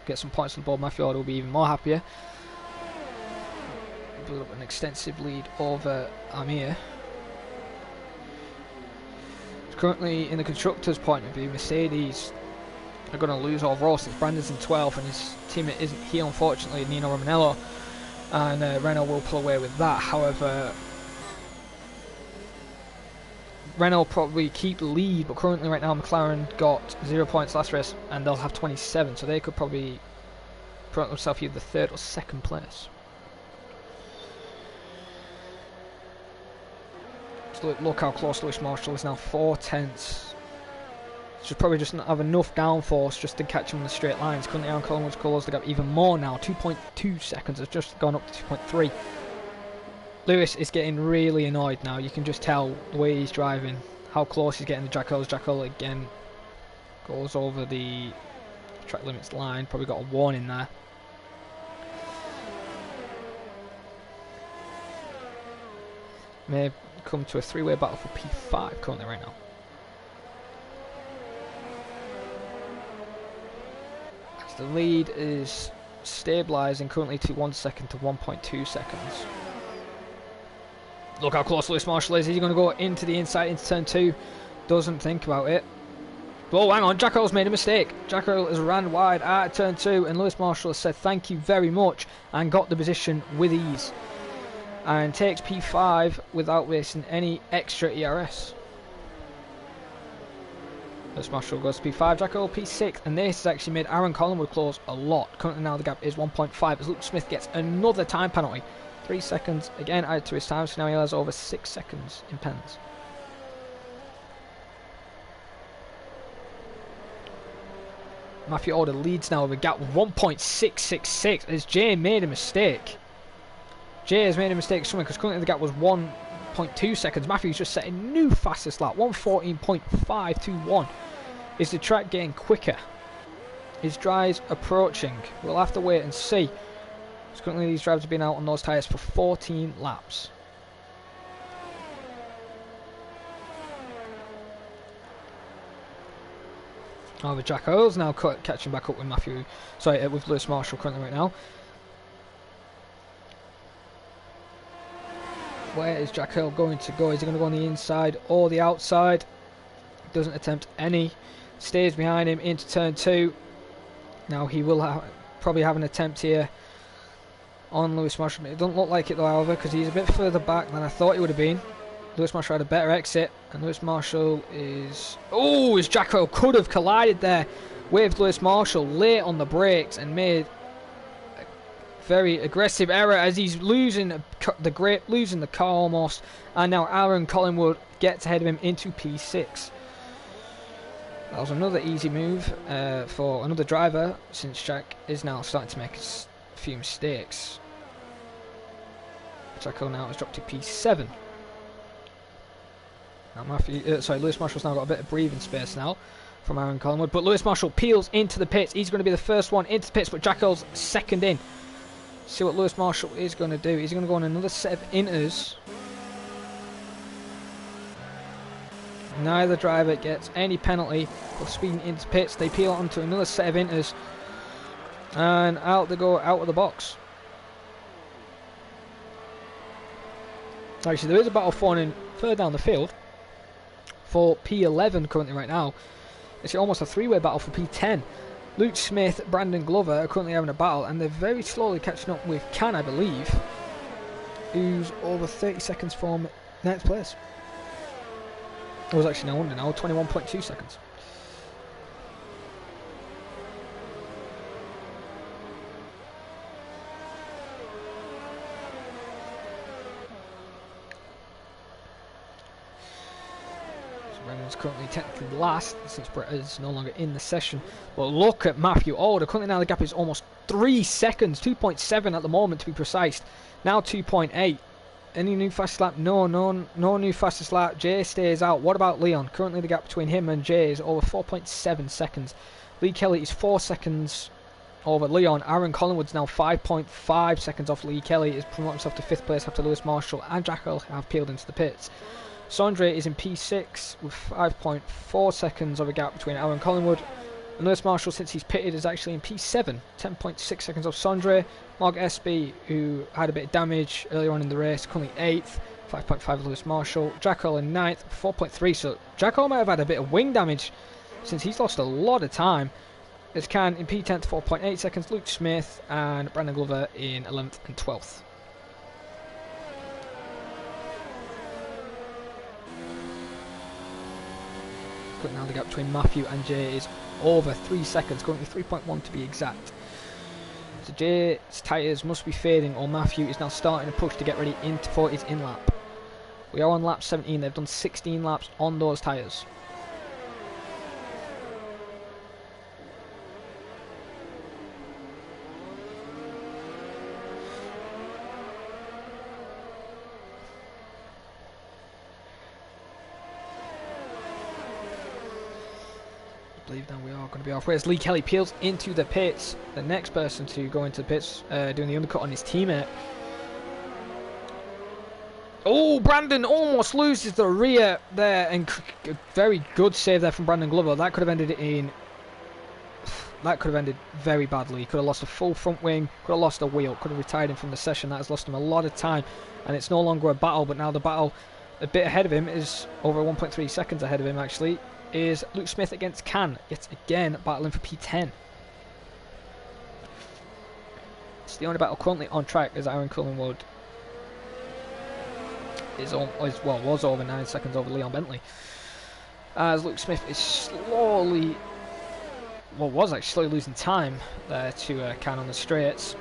get some points on the board. Matthew Alder will be even more happier. Build up an extensive lead over Amir. Currently in the constructors' point of view, Mercedes are going to lose overall since Brandon's in 12th and his teammate isn't here unfortunately, Nino Romanello, and Renault will pull away with that. However, Renault probably keep the lead, but currently right now McLaren got 0 points last race and they'll have 27, so they could probably put themselves either 3rd or 2nd place. So look how close Lewis Marshall is now, 4/10. Should probably just not have enough downforce just to catch him in the straight lines. Currently Aaron Collins closed the gap even more now, 2.2 seconds, has just gone up to 2.3. Lewis is getting really annoyed now. You can just tell the way he's driving, how close he's getting to Jack Oil. Jack Oil again goes over the track limits line. Probably got a warning there. May come to a 3-way battle for P5 currently right now. As the lead is stabilising currently to 1 second to 1.2 seconds. Look how close Lewis Marshall is. He's going to go into the inside, into turn 2. Doesn't think about it. Oh, hang on. Jack Earl's made a mistake. Jack Earl has ran wide out of turn 2, and Lewis Marshall has said thank you very much and got the position with ease. And takes P5 without wasting any extra ERS. Lewis Marshall goes to P5, Jack Earl P6, and this has actually made Aaron Collingwood close a lot. Currently now the gap is 1.5 as Luke Smith gets another time penalty. 3 seconds again added to his time, so now he has over 6 seconds in pens. Matthew Alder leads now with a gap of 1.666 as Jay made a mistake. Jay has made a mistake somewhere because currently the gap was 1.2 seconds. Matthew's just set a new fastest lap, 1:14.521. Is the track getting quicker? Is Dry's approaching? We'll have to wait and see. So currently these drivers have been out on those tyres for 14 laps. However, Jack Earl's now catching back up with with Lewis Marshall currently right now. Where is Jack Earl going to go? Is he going to go on the inside or the outside? Doesn't attempt any. Stays behind him into turn 2. Now he will probably have an attempt here on Lewis Marshall. It doesn't look like it though, however, because he's a bit further back than I thought he would have been. Lewis Marshall had a better exit, and Lewis Marshall is... Oh, as Jack Earl could have collided there with Lewis Marshall late on the brakes and made a very aggressive error as he's losing the grip, losing the car almost, and now Aaron Collingwood gets ahead of him into P6. That was another easy move for another driver, since Jack is now starting to make a few mistakes. Jack Earl now has dropped to P7. Now Lewis Marshall's now got a bit of breathing space now from Aaron Collingwood, but Lewis Marshall peels into the pits. He's going to be the first one into the pits, but Jack Earl's second in. See what Lewis Marshall is going to do. He's going to go on another set of inters. Neither driver gets any penalty for speeding into pits. They peel onto another set of inters, and out they go out of the box. Actually, there is a battle forming further down the field for P11 currently right now. It's almost a 3-way battle for P10. Luke Smith, Brandon Glover are currently having a battle, and they're very slowly catching up with Can, I believe, who's over 30 seconds from next place. It was actually no wonder now, 21.2 seconds. Brennan's currently technically last since Brett is no longer in the session. But look at Matthew Alder. Currently now the gap is almost 3 seconds. 2.7 at the moment to be precise. Now 2.8. Any new fastest lap? No new fastest lap. Jay stays out. What about Leon? Currently the gap between him and Jay is over 4.7 seconds. Lee Kelly is 4 seconds over Leon. Aaron Collingwood's now 5.5 seconds off Lee Kelly. He's promoted himself to 5th place after Lewis Marshall and Jack Earl have peeled into the pits. Sondre is in P6 with 5.4 seconds of a gap between Aaron Collingwood. And Lewis Marshall, since he's pitted, is actually in P7, 10.6 seconds off Sondre. Mark Espy, who had a bit of damage earlier on in the race, currently 8th, 5.5 Lewis Marshall. Jack Earl in 9th, 4.3. So Jack Earl might have had a bit of wing damage since he's lost a lot of time. As Can in P10th, 4.8 seconds. Luke Smith and Brandon Glover in 11th and 12th. Now the gap between Matthew and Jay is over 3 seconds, currently 3.1 to be exact. So Jay's tyres must be fading, or Matthew is now starting to push to get ready for his in-lap. We are on lap 17, they've done 16 laps on those tyres. Now we are going to be off. Whereas Lee Kelly peels into the pits, the next person to go into the pits, doing the undercut on his teammate. Oh, Brandon almost loses the rear there, and very good save there from Brandon Glover. That could have ended it in that could have ended very badly. He could have lost a full front wing, could have lost a wheel, could have retired him from the session. That has lost him a lot of time, and it's no longer a battle, but now the battle a bit ahead of him is over 1.3 seconds ahead of him actually, is Luke Smith against Can, yet again battling for P10. It's the only battle currently on track as Aaron Collingwood was over 9 seconds over Leon Bentley. As Luke Smith is slowly, was actually losing time there to Can on the straights.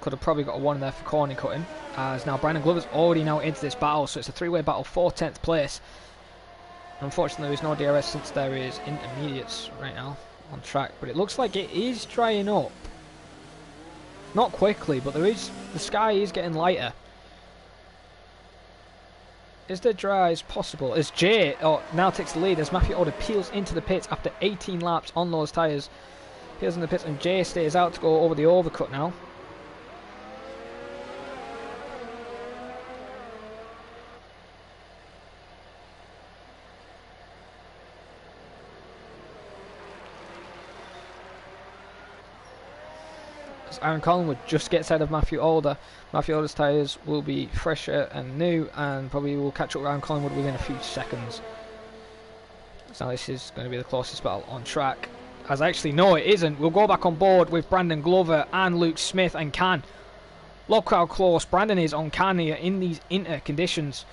Could have probably got a 1 there for corner cutting, as now Brandon Glover's already now into this battle, so it's a 3-way battle for 10th place. Unfortunately there is no DRS since there is intermediates right now on track, but it looks like it is drying up. Not quickly, but the sky is getting lighter. Is there dry as possible? As Jay now takes the lead as Matthew Alder peels into the pits after 18 laps on those tyres. Peels in the pits and Jay stays out to go over the overcut now. Aaron Collingwood just gets ahead of Matthew Alder. Matthew Alder's tyres will be fresher and new, and probably will catch up with Aaron Collingwood within a few seconds. So this is going to be the closest battle on track. As actually, no it isn't. We'll go back on board with Brandon Glover and Luke Smith and Can. Look how close Brandon is on Can here in these inter conditions.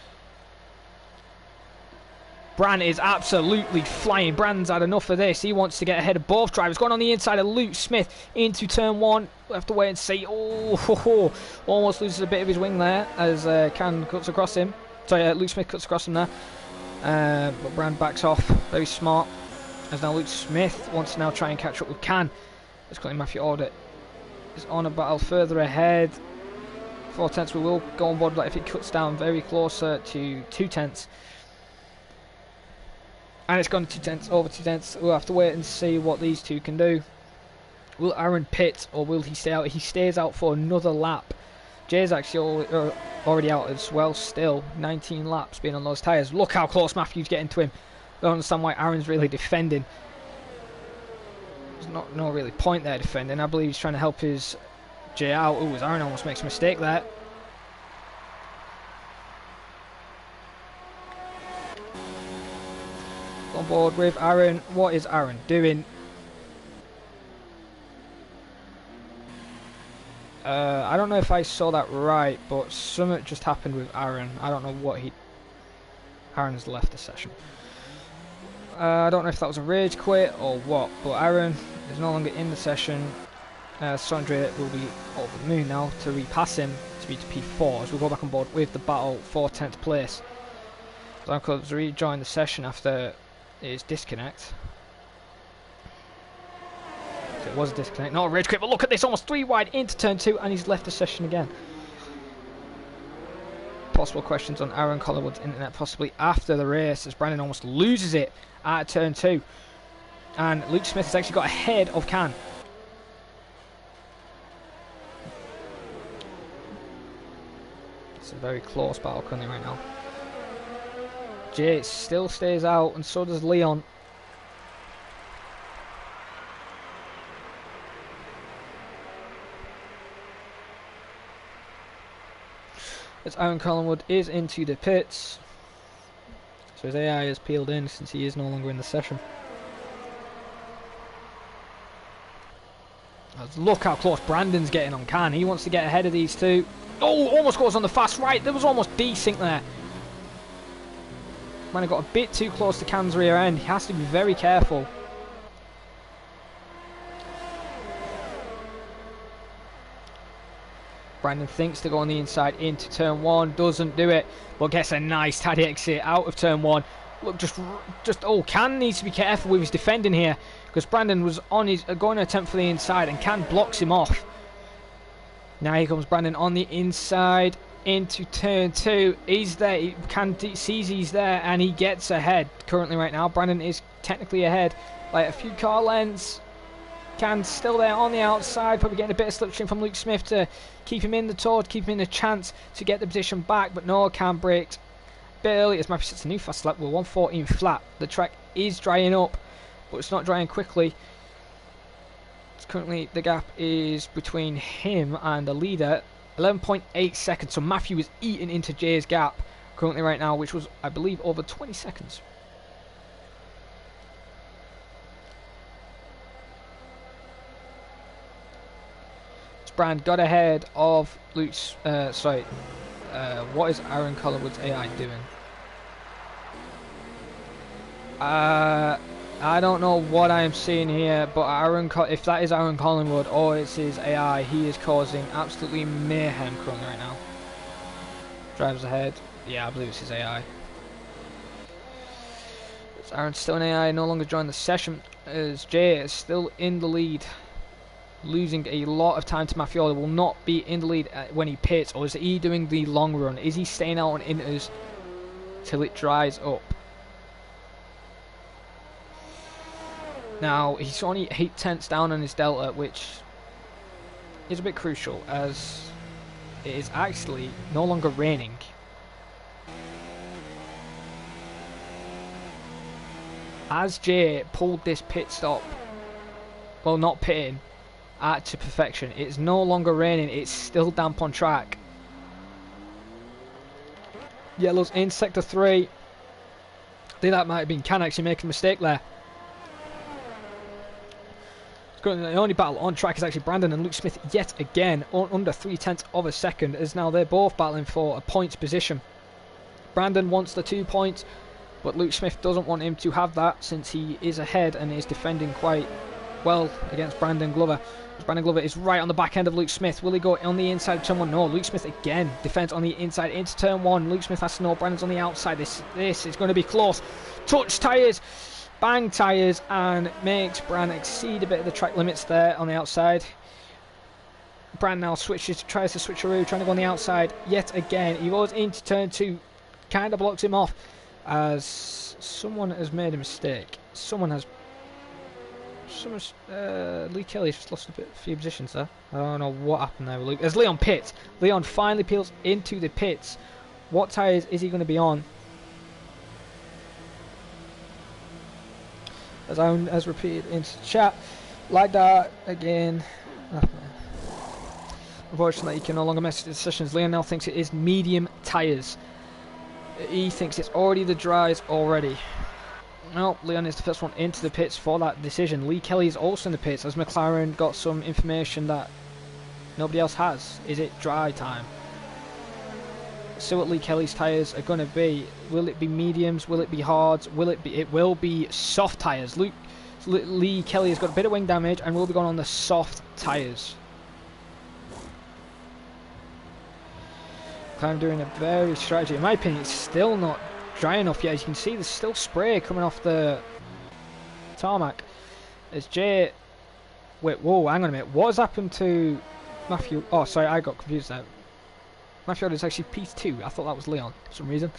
Bran is absolutely flying. Bran's had enough of this. He wants to get ahead of both drivers. Going on the inside of Luke Smith into turn 1. We'll have to wait and see. Oh, almost loses a bit of his wing there as Can cuts across him. Sorry, Luke Smith cuts across him there. But Bran backs off. Very smart. As now Luke Smith wants to now try and catch up with Can. Let's call him Matthew Alder. Is on a battle further ahead. 4 tenths. We will go on board if it cuts down very closer to 2 tenths. And it's gone to 2 tenths, over 2 tenths. We'll have to wait and see what these two can do. Will Aaron pit or will he stay out? He stays out for another lap. Jay's actually already out as well still. 19 laps being on those tyres. Look how close Matthew's getting to him. I don't understand why Aaron's really defending. There's no really point there defending. I believe he's trying to help his Jay out. Ooh, as Aaron almost makes a mistake there. On board with Aaron. What is Aaron doing? I don't know if I saw that right, but something just happened with Aaron. I don't know what Aaron's left the session. I don't know if that was a rage quit or what, but Aaron is no longer in the session. Sondre will be over the moon now to repass him to be to P4 as we'll go back on board with the battle for 10th place. Uncle's rejoined the session after his disconnect. So it was a disconnect, not a rage quit, but look at this, almost 3 wide into turn 2 and he's left the session again. Possible questions on Aaron Collingwood's internet possibly after the race as Brandon almost loses it at turn 2. And Luke Smith has actually got ahead of Can. It's a very close battle currently right now. Jay still stays out and so does Leon. As Aaron Collingwood is into the pits. So his AI is peeled in since he is no longer in the session. Look how close Brandon's getting on Can. He wants to get ahead of these two. Oh, almost goes on the fast right. There was almost desync there. Man, he got a bit too close to Can's rear end. He has to be very careful. Brandon thinks to go on the inside into turn 1, doesn't do it, but gets a nice tidy exit out of turn 1. Look, oh, Can needs to be careful with his defending here because Brandon was on his going to attempt for the inside and Can blocks him off. Now here comes Brandon on the inside into turn 2. He's there. Can sees he's there and he gets ahead. Currently, right now, Brandon is technically ahead by a few car lengths. Can's still there on the outside, probably getting a bit of slipstream from Luke Smith to keep him in the tour, to keep him in a chance to get the position back, but no, Can brakes a bit early as Matthew sets a new fast lap with 1:14 flat. The track is drying up but it's not drying quickly. It's currently, the gap is between him and the leader, 11.8 seconds. So Matthew is eating into Jay's gap currently right now, which was, I believe, over 20 seconds. Brand got ahead of Luke's, what is Aaron Collingwood's AI doing? I don't know what I am seeing here, but if that is Aaron Collingwood or it's his AI, he is causing absolutely mayhem currently right now. Drivers ahead. Yeah, I believe it's his AI. Is Aaron still an AI? No longer joined the session, as Jay is still in the lead. Losing a lot of time to Matthew Alder. Will not be in the lead when he pits, or is he doing the long run? Is he staying out on inters till it dries up? Now he's only 8 tenths down on his delta, which is a bit crucial as it is actually no longer raining. As Jay pulled this pit stop, well, not pitting, to perfection. It's no longer raining, it's still damp on track. Yellow's in sector 3. I think that might have been Can actually making a mistake there. The only battle on track is actually Brandon and Luke Smith yet again, under 0.3 of a second, as now they're both battling for a points position. Brandon wants the 2 points, but Luke Smith doesn't want him to have that, since he is ahead and is defending quite well against Brandon Glover. Brandon Glover is right on the back end of Luke Smith. Will he go on the inside of turn 1? No. Luke Smith again defends on the inside into turn 1. Luke Smith has to know Brandon's on the outside. This is going to be close. Touch tyres, bang tyres, and makes Brand exceed a bit of the track limits there on the outside. Brand now tries to switcheroo, trying to go on the outside yet again. He goes into turn 2, kind of blocks him off as someone has made a mistake. Lee Kelly's just lost a few positions there. I don't know what happened there with Luke. As Leon pits, Leon finally peels into the pits. What tyres is he going to be on? As Aaron has repeated into the chat, like that again. Unfortunately, he can no longer message the decisions. Leon now thinks it is medium tyres. He thinks it's already the dries already. Well, Leon is the first one into the pits for that decision. Lee Kelly is also in the pits, as McLaren got some information that nobody else has. Is it dry time? See what Lee Kelly's tyres are going to be. Will it be mediums? Will it be hards? It will be soft tyres. Lee Kelly has got a bit of wing damage and will be going on the soft tyres. I'm doing a very strategy. In my opinion, it's still not dry enough yet. As you can see, there's still spray coming off the tarmac. As Jay... Wait, whoa, hang on a minute. What has happened to Matthew? Oh, sorry, I got confused there. Matthew Alder is actually P2. I thought that was Leon for some reason.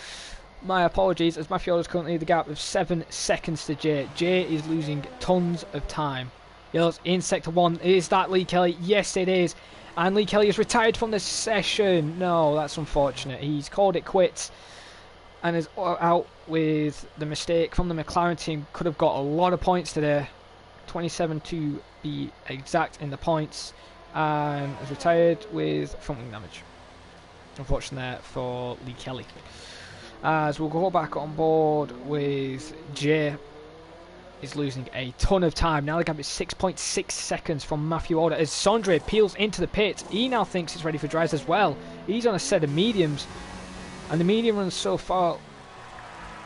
My apologies, as Matthew Alder is currently the gap of 7 seconds to Jay. Jay is losing tons of time. Yellow's in sector 1. Is that Lee Kelly? Yes, it is. And Lee Kelly is retired from the session. No, that's unfortunate. He's called it quits and is out with the mistake from the McLaren team. Could have got a lot of points today. 27 to be exact in the points. And is retired with front wing damage. Unfortunate there for Lee Kelly. As we'll go back on board with Jay. Is losing a ton of time. Now the gap is 6.6 seconds from Matthew Alder. As Sondre peels into the pit, he now thinks it's ready for dries as well. He's on a set of mediums. And the medium runs so far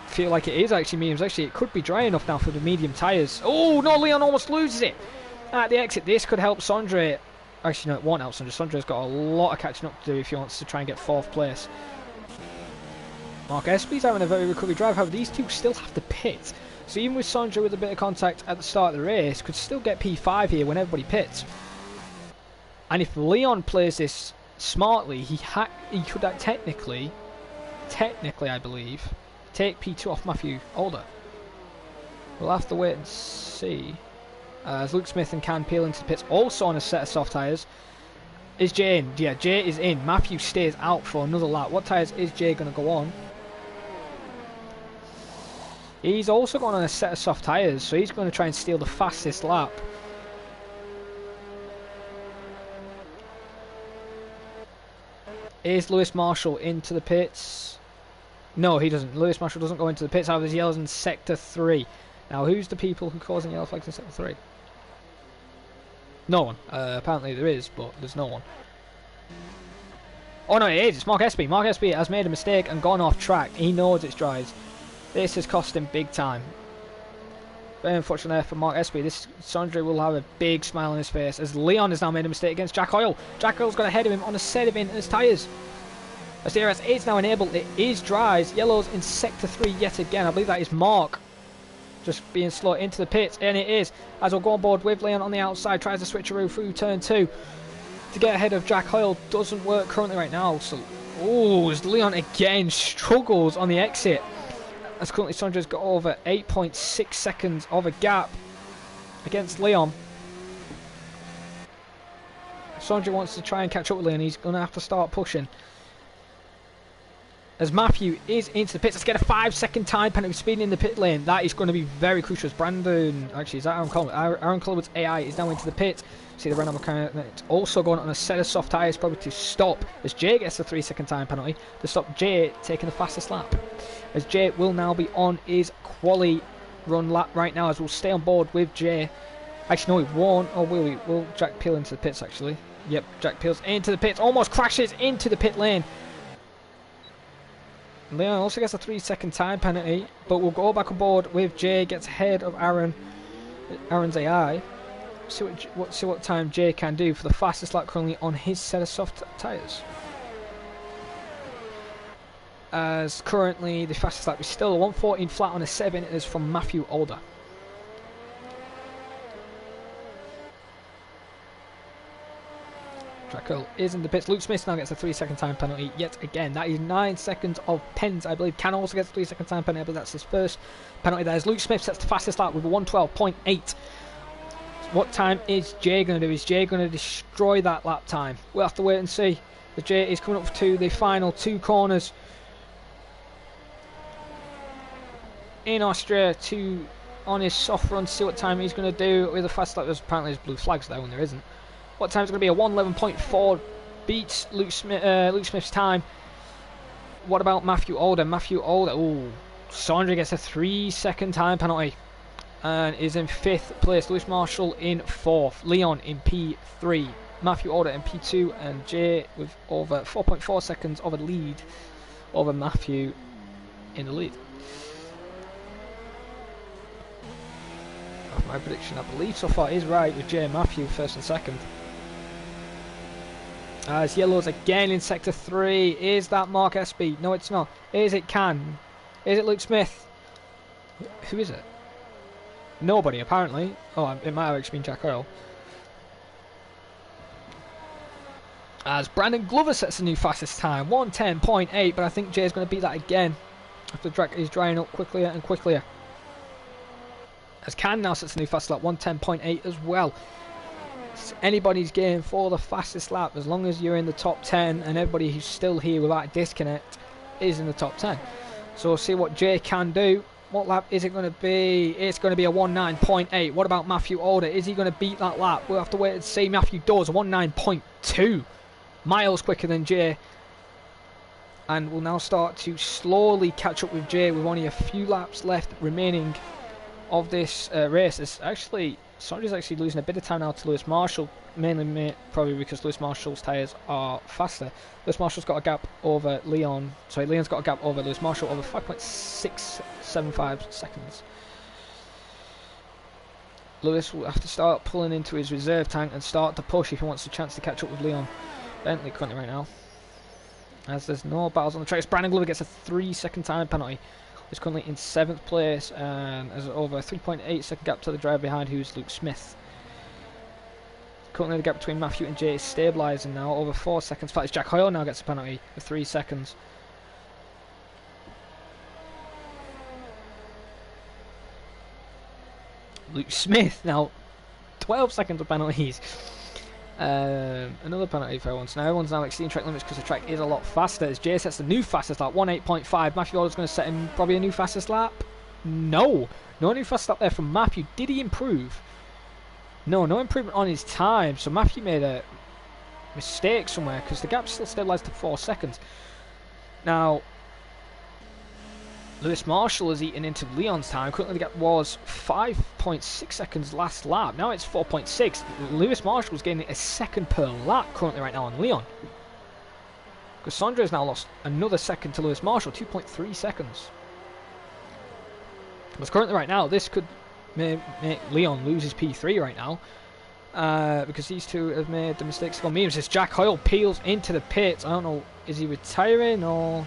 feel like it is actually mediums. Actually, it could be dry enough now for the medium tyres. Oh, no, Leon almost loses it. At the exit, this could help Sondre. Actually, no, it won't help Sondre. Sondre's got a lot of catching up to do if he wants to try and get 4th place. Mark Espy's having a very recovery drive. However, these two still have to pit. So even with Sondre with a bit of contact at the start of the race, could still get P5 here when everybody pits. And if Leon plays this smartly, he could technically I believe, take P2 off Matthew Alder. We'll have to wait and see. As Luke Smith and Can peel into the pits, also on a set of soft tyres. Is Jay in? Yeah, Jay is in. Matthew stays out for another lap. What tyres is Jay going to go on? He's also gone on a set of soft tyres, so he's going to try and steal the fastest lap. Is Lewis Marshall into the pits? No, he doesn't. Lewis Marshall doesn't go into the pits. However, there's yellows in Sector 3. Now, who's the people who causing yellow flags in Sector 3? No one. Apparently there is, but there's no one. Oh no, it is. It's Mark Espy. Mark Espy has made a mistake and gone off track. He knows it's dries. This has cost him big time. Very unfortunate there for Mark Espy. This Sondre will have a big smile on his face as Leon has now made a mistake against Jack Hoyle. Jack Hoyle's got ahead of him on a set of in his tyres. As DRS is now enabled, it is dries. Yellows in Sector 3 yet again. I believe that is Mark just being slow into the pits, and it is. As we'll go on board with Leon on the outside, tries to switcheroo through turn 2 to get ahead of Jack Hoyle. Doesn't work currently right now. So, as Leon again struggles on the exit. As currently Sondre's got over 8.6 seconds of a gap against Leon. Sondre wants to try and catch up with Leon. He's going to have to start pushing. As Matthew is into the pits, let's get a 5-second time penalty speeding in the pit lane. That is going to be very crucial. As Brandon, actually, is that Aaron Collins? Aaron Collins' AI is now into the pit. See the random mechanic also going on a set of soft tyres, probably to stop. As Jay gets a 3-second time penalty to stop Jay taking the fastest lap. As Jay will now be on his quali run lap right now, as we'll stay on board with Jay. Actually, no, he won't. Oh, will we? Will Jack Peel into the pits, actually? Yep, Jack Peel's into the pits. Almost crashes into the pit lane. Leon also gets a 3-second time penalty, but we'll go back on board with Jay. Gets ahead of Aaron's AI. See what time Jay can do for the fastest lap currently on his set of soft tyres. As currently the fastest lap is still a 1:14 flat on a 7 is from Matthew Alder. Draco is in the pits. Luke Smith now gets a 3-second time penalty yet again. That is 9 seconds of pens, I believe. Can also get a 3-second time penalty, but that's his first penalty there. As Luke Smith sets the fastest lap with a 1:12.8. What time is Jay going to do? Is Jay going to destroy that lap time? We'll have to wait and see. But Jay is coming up to the final 2 corners in Austria on his soft run. See what time he's going to do with the fast lap. There's apparently there's blue flags there when there isn't. What time is going to be? A 1:11.4 beats Luke Smith's time. What about Matthew Alder? Matthew Alder. Ooh, Sondre gets a 3-second time penalty and is in 5th place. Lewis Marshall in 4th. Leon in P3. Matthew Alder in P2, and Jay with over 4.4 seconds of a lead over Matthew in the lead. My prediction, I believe so far, is right with Jay and Matthew first and second. As yellows again in Sector 3. Is that Mark Espy? No, it's not. Is it Can? Is it Luke Smith? Who is it? Nobody, apparently. Oh, it might have actually been Jack Hoyle. As Brandon Glover sets the new fastest time, 1:10.8, but I think Jay's going to beat that again after the track is drying up quicker and quicker. As Can now sets the new fastest lap, 1:10.8 as well. It's anybody's game for the fastest lap, as long as you're in the top 10, and everybody who's still here without a disconnect is in the top 10. So we'll see what Jay can do. What lap is it going to be? It's going to be a 1:9.8. What about Matthew Alder? Is he going to beat that lap? We'll have to wait and see. Matthew does, 1:9.2. Miles quicker than Jay. And we'll now start to slowly catch up with Jay with only a few laps left remaining of this race. It's actually, Sondre's actually losing a bit of time now to Lewis Marshall, mainly probably because Lewis Marshall's tyres are faster. Lewis Marshall's got a gap over Leon. Sorry, Leon's got a gap over Lewis Marshall over 5.675 seconds. Lewis will have to start pulling into his reserve tank and start to push if he wants a chance to catch up with Leon Bentley currently right now. As there's no battles on the track, Brandon Glover gets a 3-second time penalty. He's currently in 7th place and has over a 3.8 second gap to the driver behind, who's Luke Smith. Currently the gap between Matthew and Jay is stabilising now, over 4 seconds. In fact, Jack Hoyle now gets a penalty for 3 seconds. Luke Smith now 12 seconds of penalties. Another penalty for everyone. So now everyone's now exceeding track limits because the track is a lot faster. As Jay sets the new fastest lap, 1:08.5. Matthew Alder's going to set him probably a new fastest lap. No new fast lap there from Matthew. Did he improve? No improvement on his time. So Matthew made a mistake somewhere, because the gap still stabilised to 4 seconds. Now, Lewis Marshall has eaten into Leon's time. Currently the gap was 5.6 seconds last lap. Now it's 4.6. Lewis Marshall's gaining a second per lap currently right now on Leon. Because Sondre has now lost another second to Lewis Marshall, 2.3 seconds. Because currently right now, this could make Leon lose his P3 right now. Because these two have made the mistakes of memes. As Jack Hoyle peels into the pits. I don't know, is he retiring or...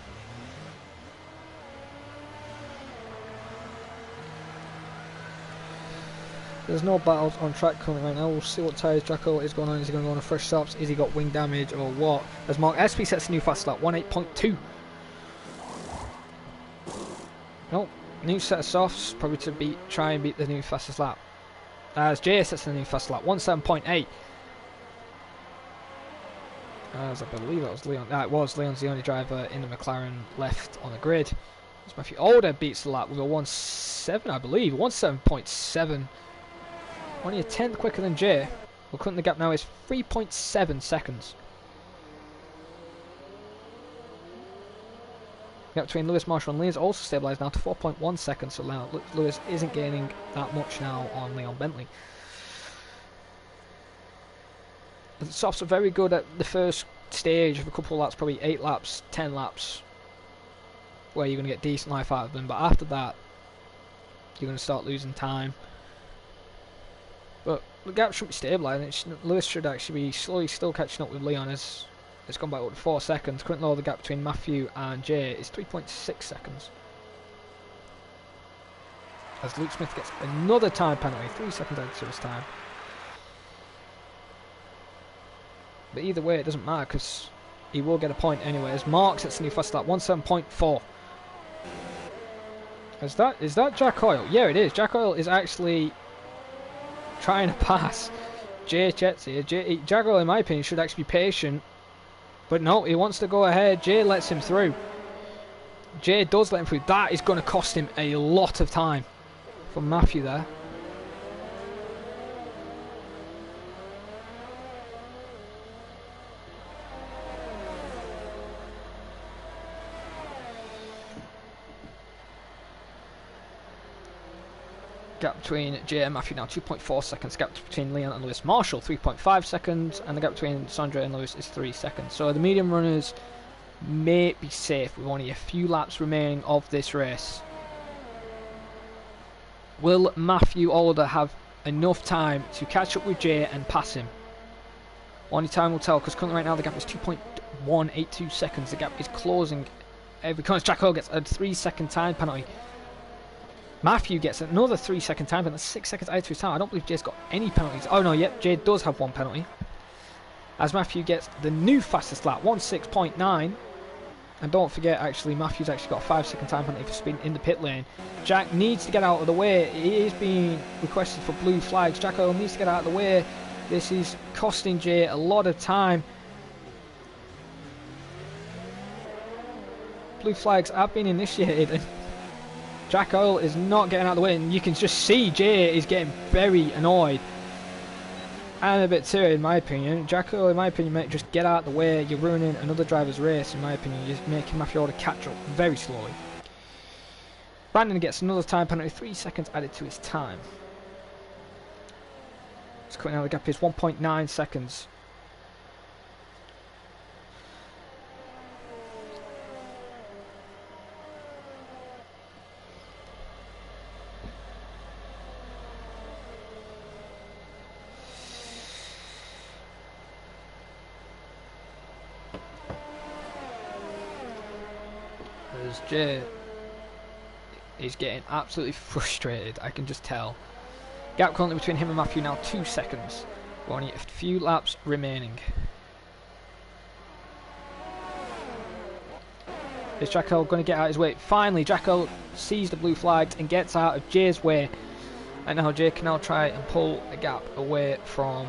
There's no battles on track currently right now. We'll see what tyres Jack Hoyle is going on. Is he going to go on a fresh stops? Is he got wing damage or what? As Mark SP sets a new fast lap, 1.8.2. Nope, new set of softs, probably to try and beat the new fastest lap. As Jay sets the new fast lap, 1.7.8. As I believe that was Leon. It was. Leon's the only driver in the McLaren left on the grid. As Matthew Alder beats the lap with a 1.7, I believe. 1.7.7. Only a tenth quicker than Jay. Well, currently the gap now is 3.7 seconds. The gap between Lewis Marshall and Lee is also stabilised now to 4.1 seconds, so now Lewis isn't gaining that much now on Leon Bentley. The softs are very good at the first stage of a couple of laps, probably 8 laps, 10 laps, where you're going to get decent life out of them, but after that you're going to start losing time. But the gap should be stabilised, and Lewis should actually be slowly still catching up with Leon as it's gone back up to 4 seconds. Currently the gap between Matthew and Jay is 3.6 seconds. As Luke Smith gets another time penalty, 3 seconds added to his time. But either way it doesn't matter because he will get a point anyway. As Mark sets the new fast lap, 1.7.4. Is that Jack Hoyle? Yeah, it is. Jack Hoyle is actually trying to pass Jay Chetty. Jack Hoyle, in my opinion, should actually be patient. But no, he wants to go ahead. Jay lets him through. Jay does let him through. That is going to cost him a lot of time from Matthew there. Gap between Jay and Matthew now 2.4 seconds. Gap between Leon and Lewis Marshall 3.5 seconds, and the gap between Sondre and Lewis is 3 seconds. So the medium runners may be safe with only a few laps remaining of this race. Will Matthew Alder have enough time to catch up with Jay and pass him? Only time will tell, because currently right now the gap is 2.182 seconds. The gap is closing every corner. Jack Hoyle gets a 3-second time penalty. Matthew gets another 3-second time, and that's 6 seconds added to his time. I don't believe Jay's got any penalties. Oh no, yep, Jay does have 1 penalty. As Matthew gets the new fastest lap, 1.6.9. And don't forget, actually, Matthew's actually got a 5-second time penalty for speeding in the pit lane. Jack needs to get out of the way. He is being requested for blue flags. Jack Hoyle needs to get out of the way. This is costing Jay a lot of time. Blue flags have been initiated, and Jack Hoyle is not getting out of the way, and you can just see Jay is getting very annoyed and a bit too, in my opinion. Jack Hoyle, in my opinion, might just get out of the way. You're ruining another driver's race, in my opinion. You're making Matthew Alder catch up very slowly. Brandon gets another time penalty, 3 seconds added to his time. It's cutting out the gap is 1.9 seconds. Jay is getting absolutely frustrated, I can just tell. Gap currently between him and Matthew now 2 seconds. We're only a few laps remaining. Is Jack Hoyle going to get out of his way? Finally, Jack Hoyle sees the blue flags and gets out of Jay's way. And now Jay can now try and pull a gap away from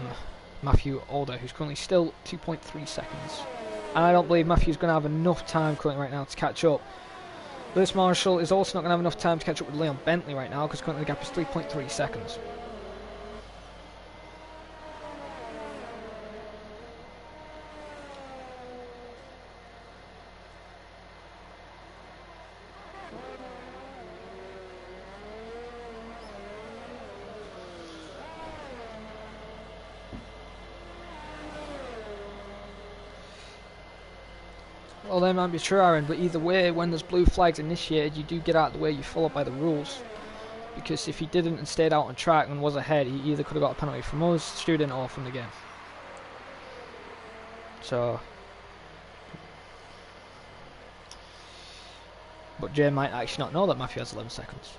Matthew Alder, who's currently still 2.3 seconds. And I don't believe Matthew's going to have enough time currently right now to catch up. Lewis Marshall is also not going to have enough time to catch up with Leon Bentley right now, because currently the gap is 3.3 seconds. Well, that might be true, Aaron, but either way, when there's blue flags initiated, you do get out of the way, you follow by the rules. Because if he didn't and stayed out on track and was ahead, he either could have got a penalty from us, student, or from the game. So... But Jay might actually not know that Matthew has 11 seconds.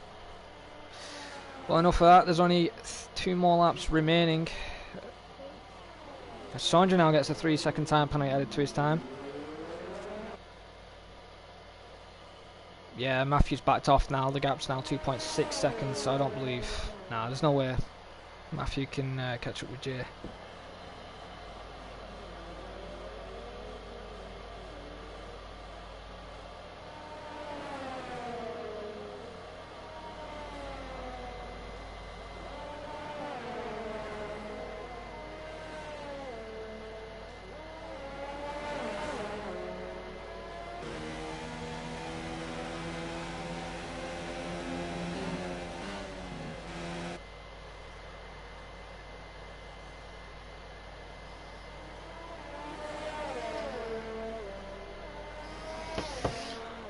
Well, enough of that, there's only 2 more laps remaining. Sondre now gets a 3-second time penalty added to his time. Yeah, Matthew's backed off now. The gap's now 2.6 seconds, so I don't believe... Nah, there's no way Matthew can catch up with Jay.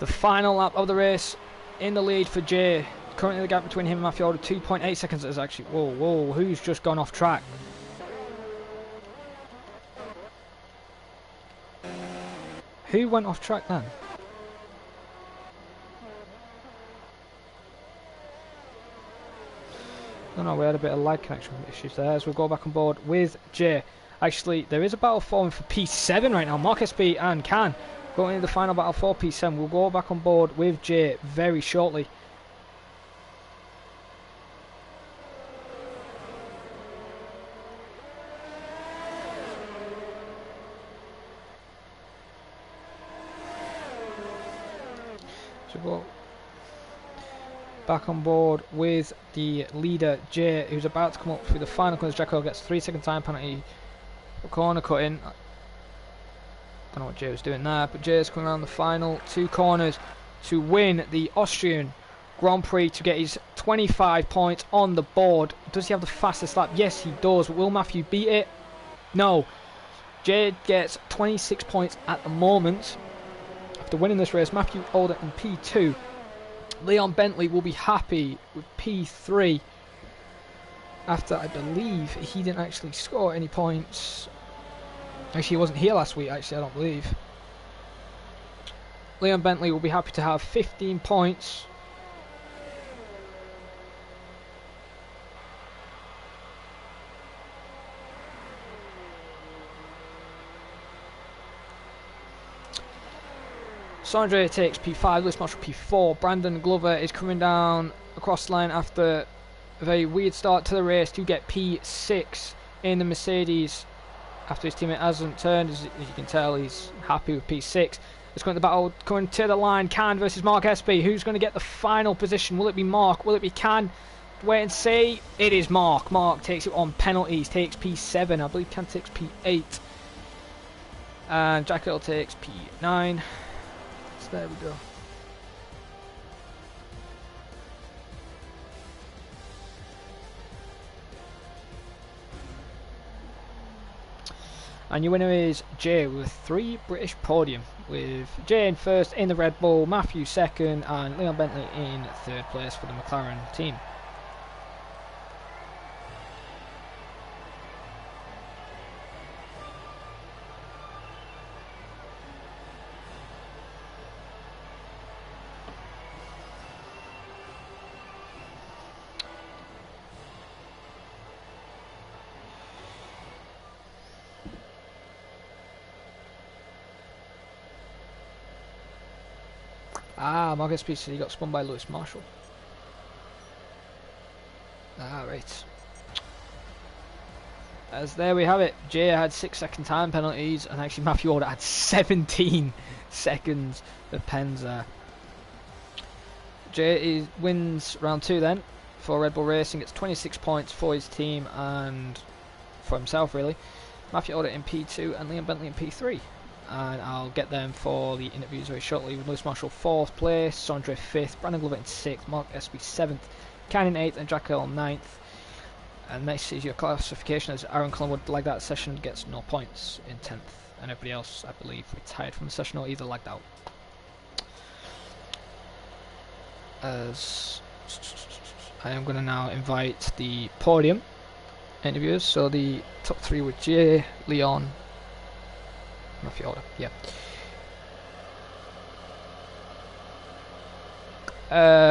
The final lap of the race, in the lead for Jay. Currently the gap between him and Matthew Alder, 2.8 seconds. Is actually, whoa, who's just gone off track? Who went off track then? No, we had a bit of lag connection issues there, as we'll go back on board with Jay. Actually, there is a battle forming for P7 right now. Mark SB and Can going into the final battle for P7. We'll go back on board with Jay very shortly. So we'll go back on board with the leader Jay, who's about to come up through the final corners. Jacko gets 3-second time penalty for corner cutting. Don't know what Jay was doing there, but Jay's coming around the final 2 corners to win the Austrian Grand Prix, to get his 25 points on the board. Does he have the fastest lap? Yes, he does. Will Matthew beat it? No. Jay gets 26 points at the moment after winning this race. Matthew Alder in P2. Leon Bentley will be happy with P3 after, I believe, he didn't actually score any points. Actually, he wasn't here last week, actually, I don't believe. Leon Bentley will be happy to have 15 points. Sondre takes P5, Lewis Marshall P4. Brandon Glover is coming down across the line after a very weird start to the race to get P6 in the Mercedes. After his teammate hasn't turned, as you can tell, he's happy with P6. Let's go into the battle, coming to the line. Can versus Mark SB. Who's going to get the final position? Will it be Mark? Will it be Can? Wait and see. It is Mark. Mark takes it on penalties, takes P7. I believe Can takes P8. And Jack Earl takes P9. So there we go. And your winner is Jay with 3 British podium, with Jay in first in the Red Bull, Matthew second, and Leon Bentley in 3rd place for the McLaren team. Ah, Marcus Peace said he got spun by Lewis Marshall. Ah, right. As there we have it, Jay had 6-second time penalties, and actually Matthew Alder had 17 seconds of pens there. Jay wins round 2 then for Red Bull Racing. It's 26 points for his team and for himself really. Matthew Alder in P2 and Liam Bentley in P3. And I'll get them for the interviews very shortly. With Lewis Marshall 4th place, Sondre 5th, Brandon Glover in 6th, Mark SB 7th, Cannon 8th and Jack Earl 9th. And this is your classification as Aaron Collingwood, like that session, gets no points in 10th. And everybody else, I believe, retired from the session or either lagged out. As I am going to now invite the podium interviewers. So the top 3 were Jay, Leon, Matthew Alder. Yeah.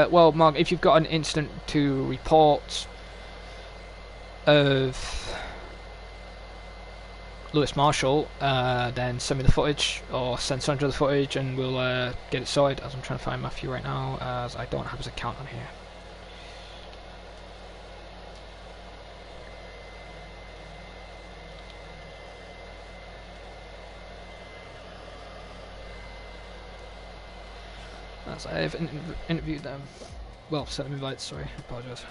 Well, Mark, if you've got an incident to report of Lewis Marshall, then send me the footage or send Sondre the footage and we'll get it sorted, as I'm trying to find Matthew right now as I don't have his account on here. As I have interviewed them, well, sent them invites, sorry, I apologise.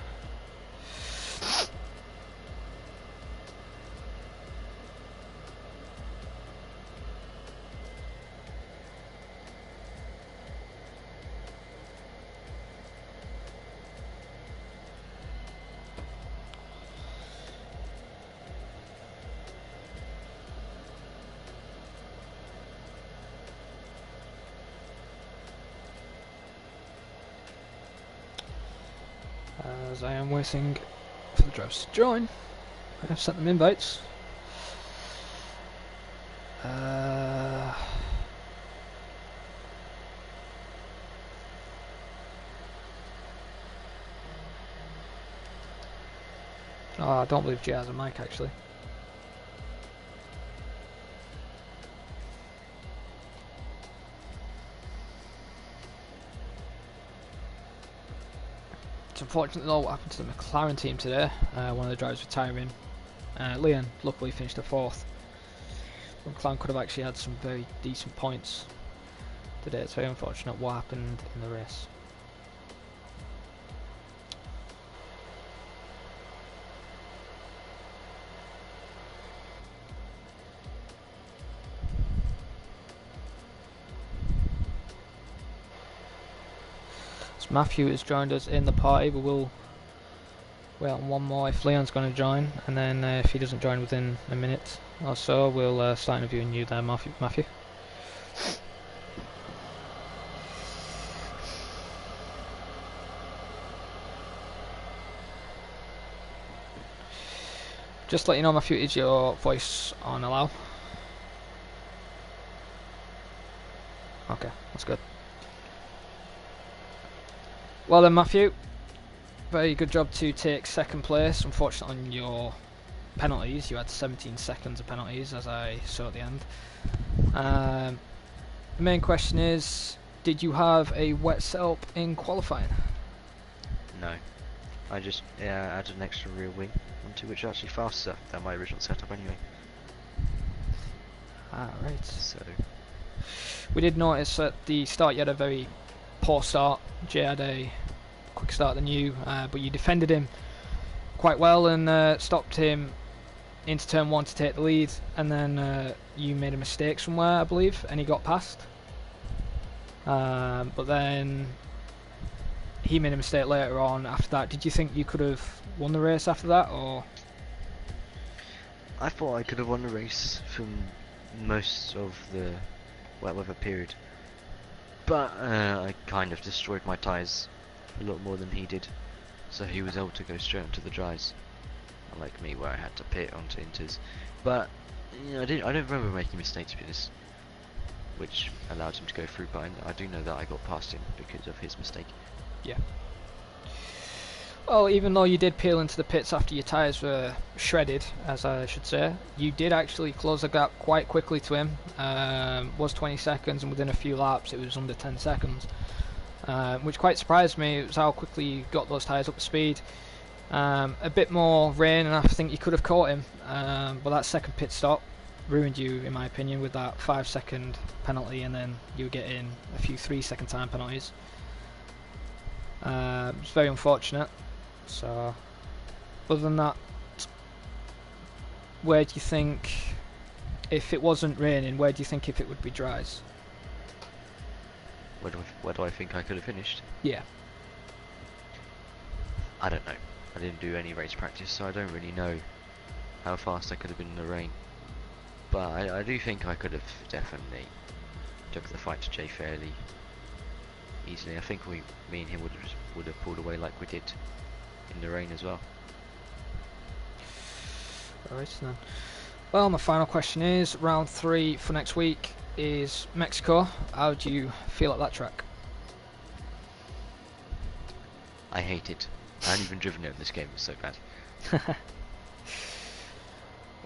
As I am waiting for the drivers to join, I have sent them invites. Oh, I don't believe Jay has a mic actually. It's unfortunate though what happened to the McLaren team today. One of the drivers retiring. Leon luckily finished 4th. McLaren could have actually had some very decent points today. It's very unfortunate what happened in the race. Matthew has joined us in the party, but we'll wait on one more if Leon's going to join, and then if he doesn't join within a minute or so, we'll start interviewing you there, Matthew. Just let you know, Matthew, is your voice on allow? Okay, that's good. Well then, Matthew, very good job to take 2nd place. Unfortunately on your penalties, you had 17 seconds of penalties, as I saw at the end. The main question is, did you have a wet setup in qualifying? No, I just added an extra rear wing onto which is actually faster than my original setup anyway. Ah, right. So we did notice at the start you had a very poor start. Jay had a quick start than you, but you defended him quite well and stopped him into turn 1 to take the lead, and then you made a mistake somewhere, I believe, and he got past. But then he made a mistake later on after that. Did you think you could have won the race after that, or? I thought I could have won the race from most of the wet weather period. But I kind of destroyed my tyres a lot more than he did, so he was able to go straight onto the dries, unlike me where I had to pit onto inters. But you know, I don't remember making mistakes with this, which allowed him to go through. But I do know that I got past him because of his mistake. Yeah. Well, even though you did peel into the pits after your tyres were shredded, as I should say, you did actually close the gap quite quickly to him. Was 20 seconds, and within a few laps it was under 10 seconds, which quite surprised me. It was how quickly you got those tyres up to speed. A bit more rain and I think you could have caught him, but that second pit stop ruined you, in my opinion, with that 5-second penalty, and then you were getting a few 3-second time penalties. It's very unfortunate. So, other than that, where do you think, if it wasn't raining, where do you think if it would be dries? Where do I think I could have finished? Yeah. I don't know. I didn't do any race practice, so I don't really know how fast I could have been in the rain. But I do think I could have definitely took the fight to Jay fairly easily. I think me and him would have pulled away like we did in the rain as well. Alright then. Well, my final question is, round 3 for next week is Mexico. How do you feel at that track? I hate it. I haven't even driven it in this game, it's so bad.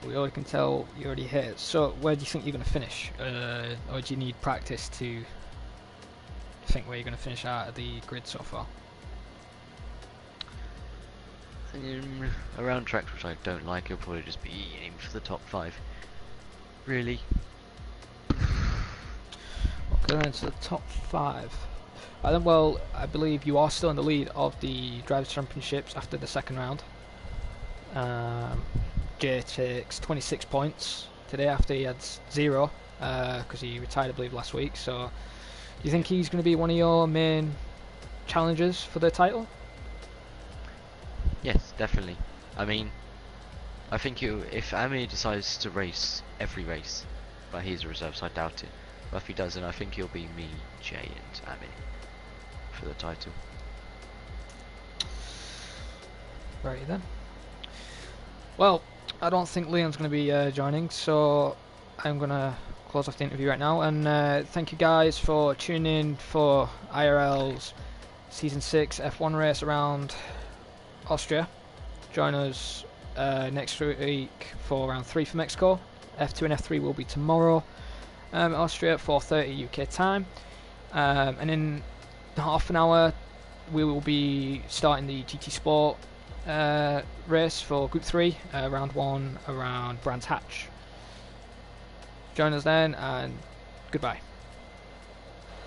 We already can tell you already hit it. So where do you think you're going to finish? Or do you need practice to think where you're going to finish out of the grid so far? Around tracks which I don't like, it'll probably just be aim for the top 5. Really. Okay, then to the top 5. Well, I believe you are still in the lead of the Drivers' Championships after the second round. Jay takes 26 points today after he had 0 because he retired, I believe, last week. So, do you think he's going to be one of your main challengers for the title? Yes, definitely. I mean, I think if Ami decides to race every race, but he's a reserve, so I doubt it. But if he doesn't, I think he'll be me, Jay, and Ami for the title. Right then. Well, I don't think Leon's going to be joining, so I'm going to close off the interview right now. And thank you guys for tuning in for IRL's Season 6 F1 race around Austria. Join us next week for round 3 for Mexico. F2 and F3 will be tomorrow. Austria at 4:30 UK time. And in half an hour we will be starting the GT Sport race for Group 3, round 1 around Brands Hatch. Join us then, and goodbye.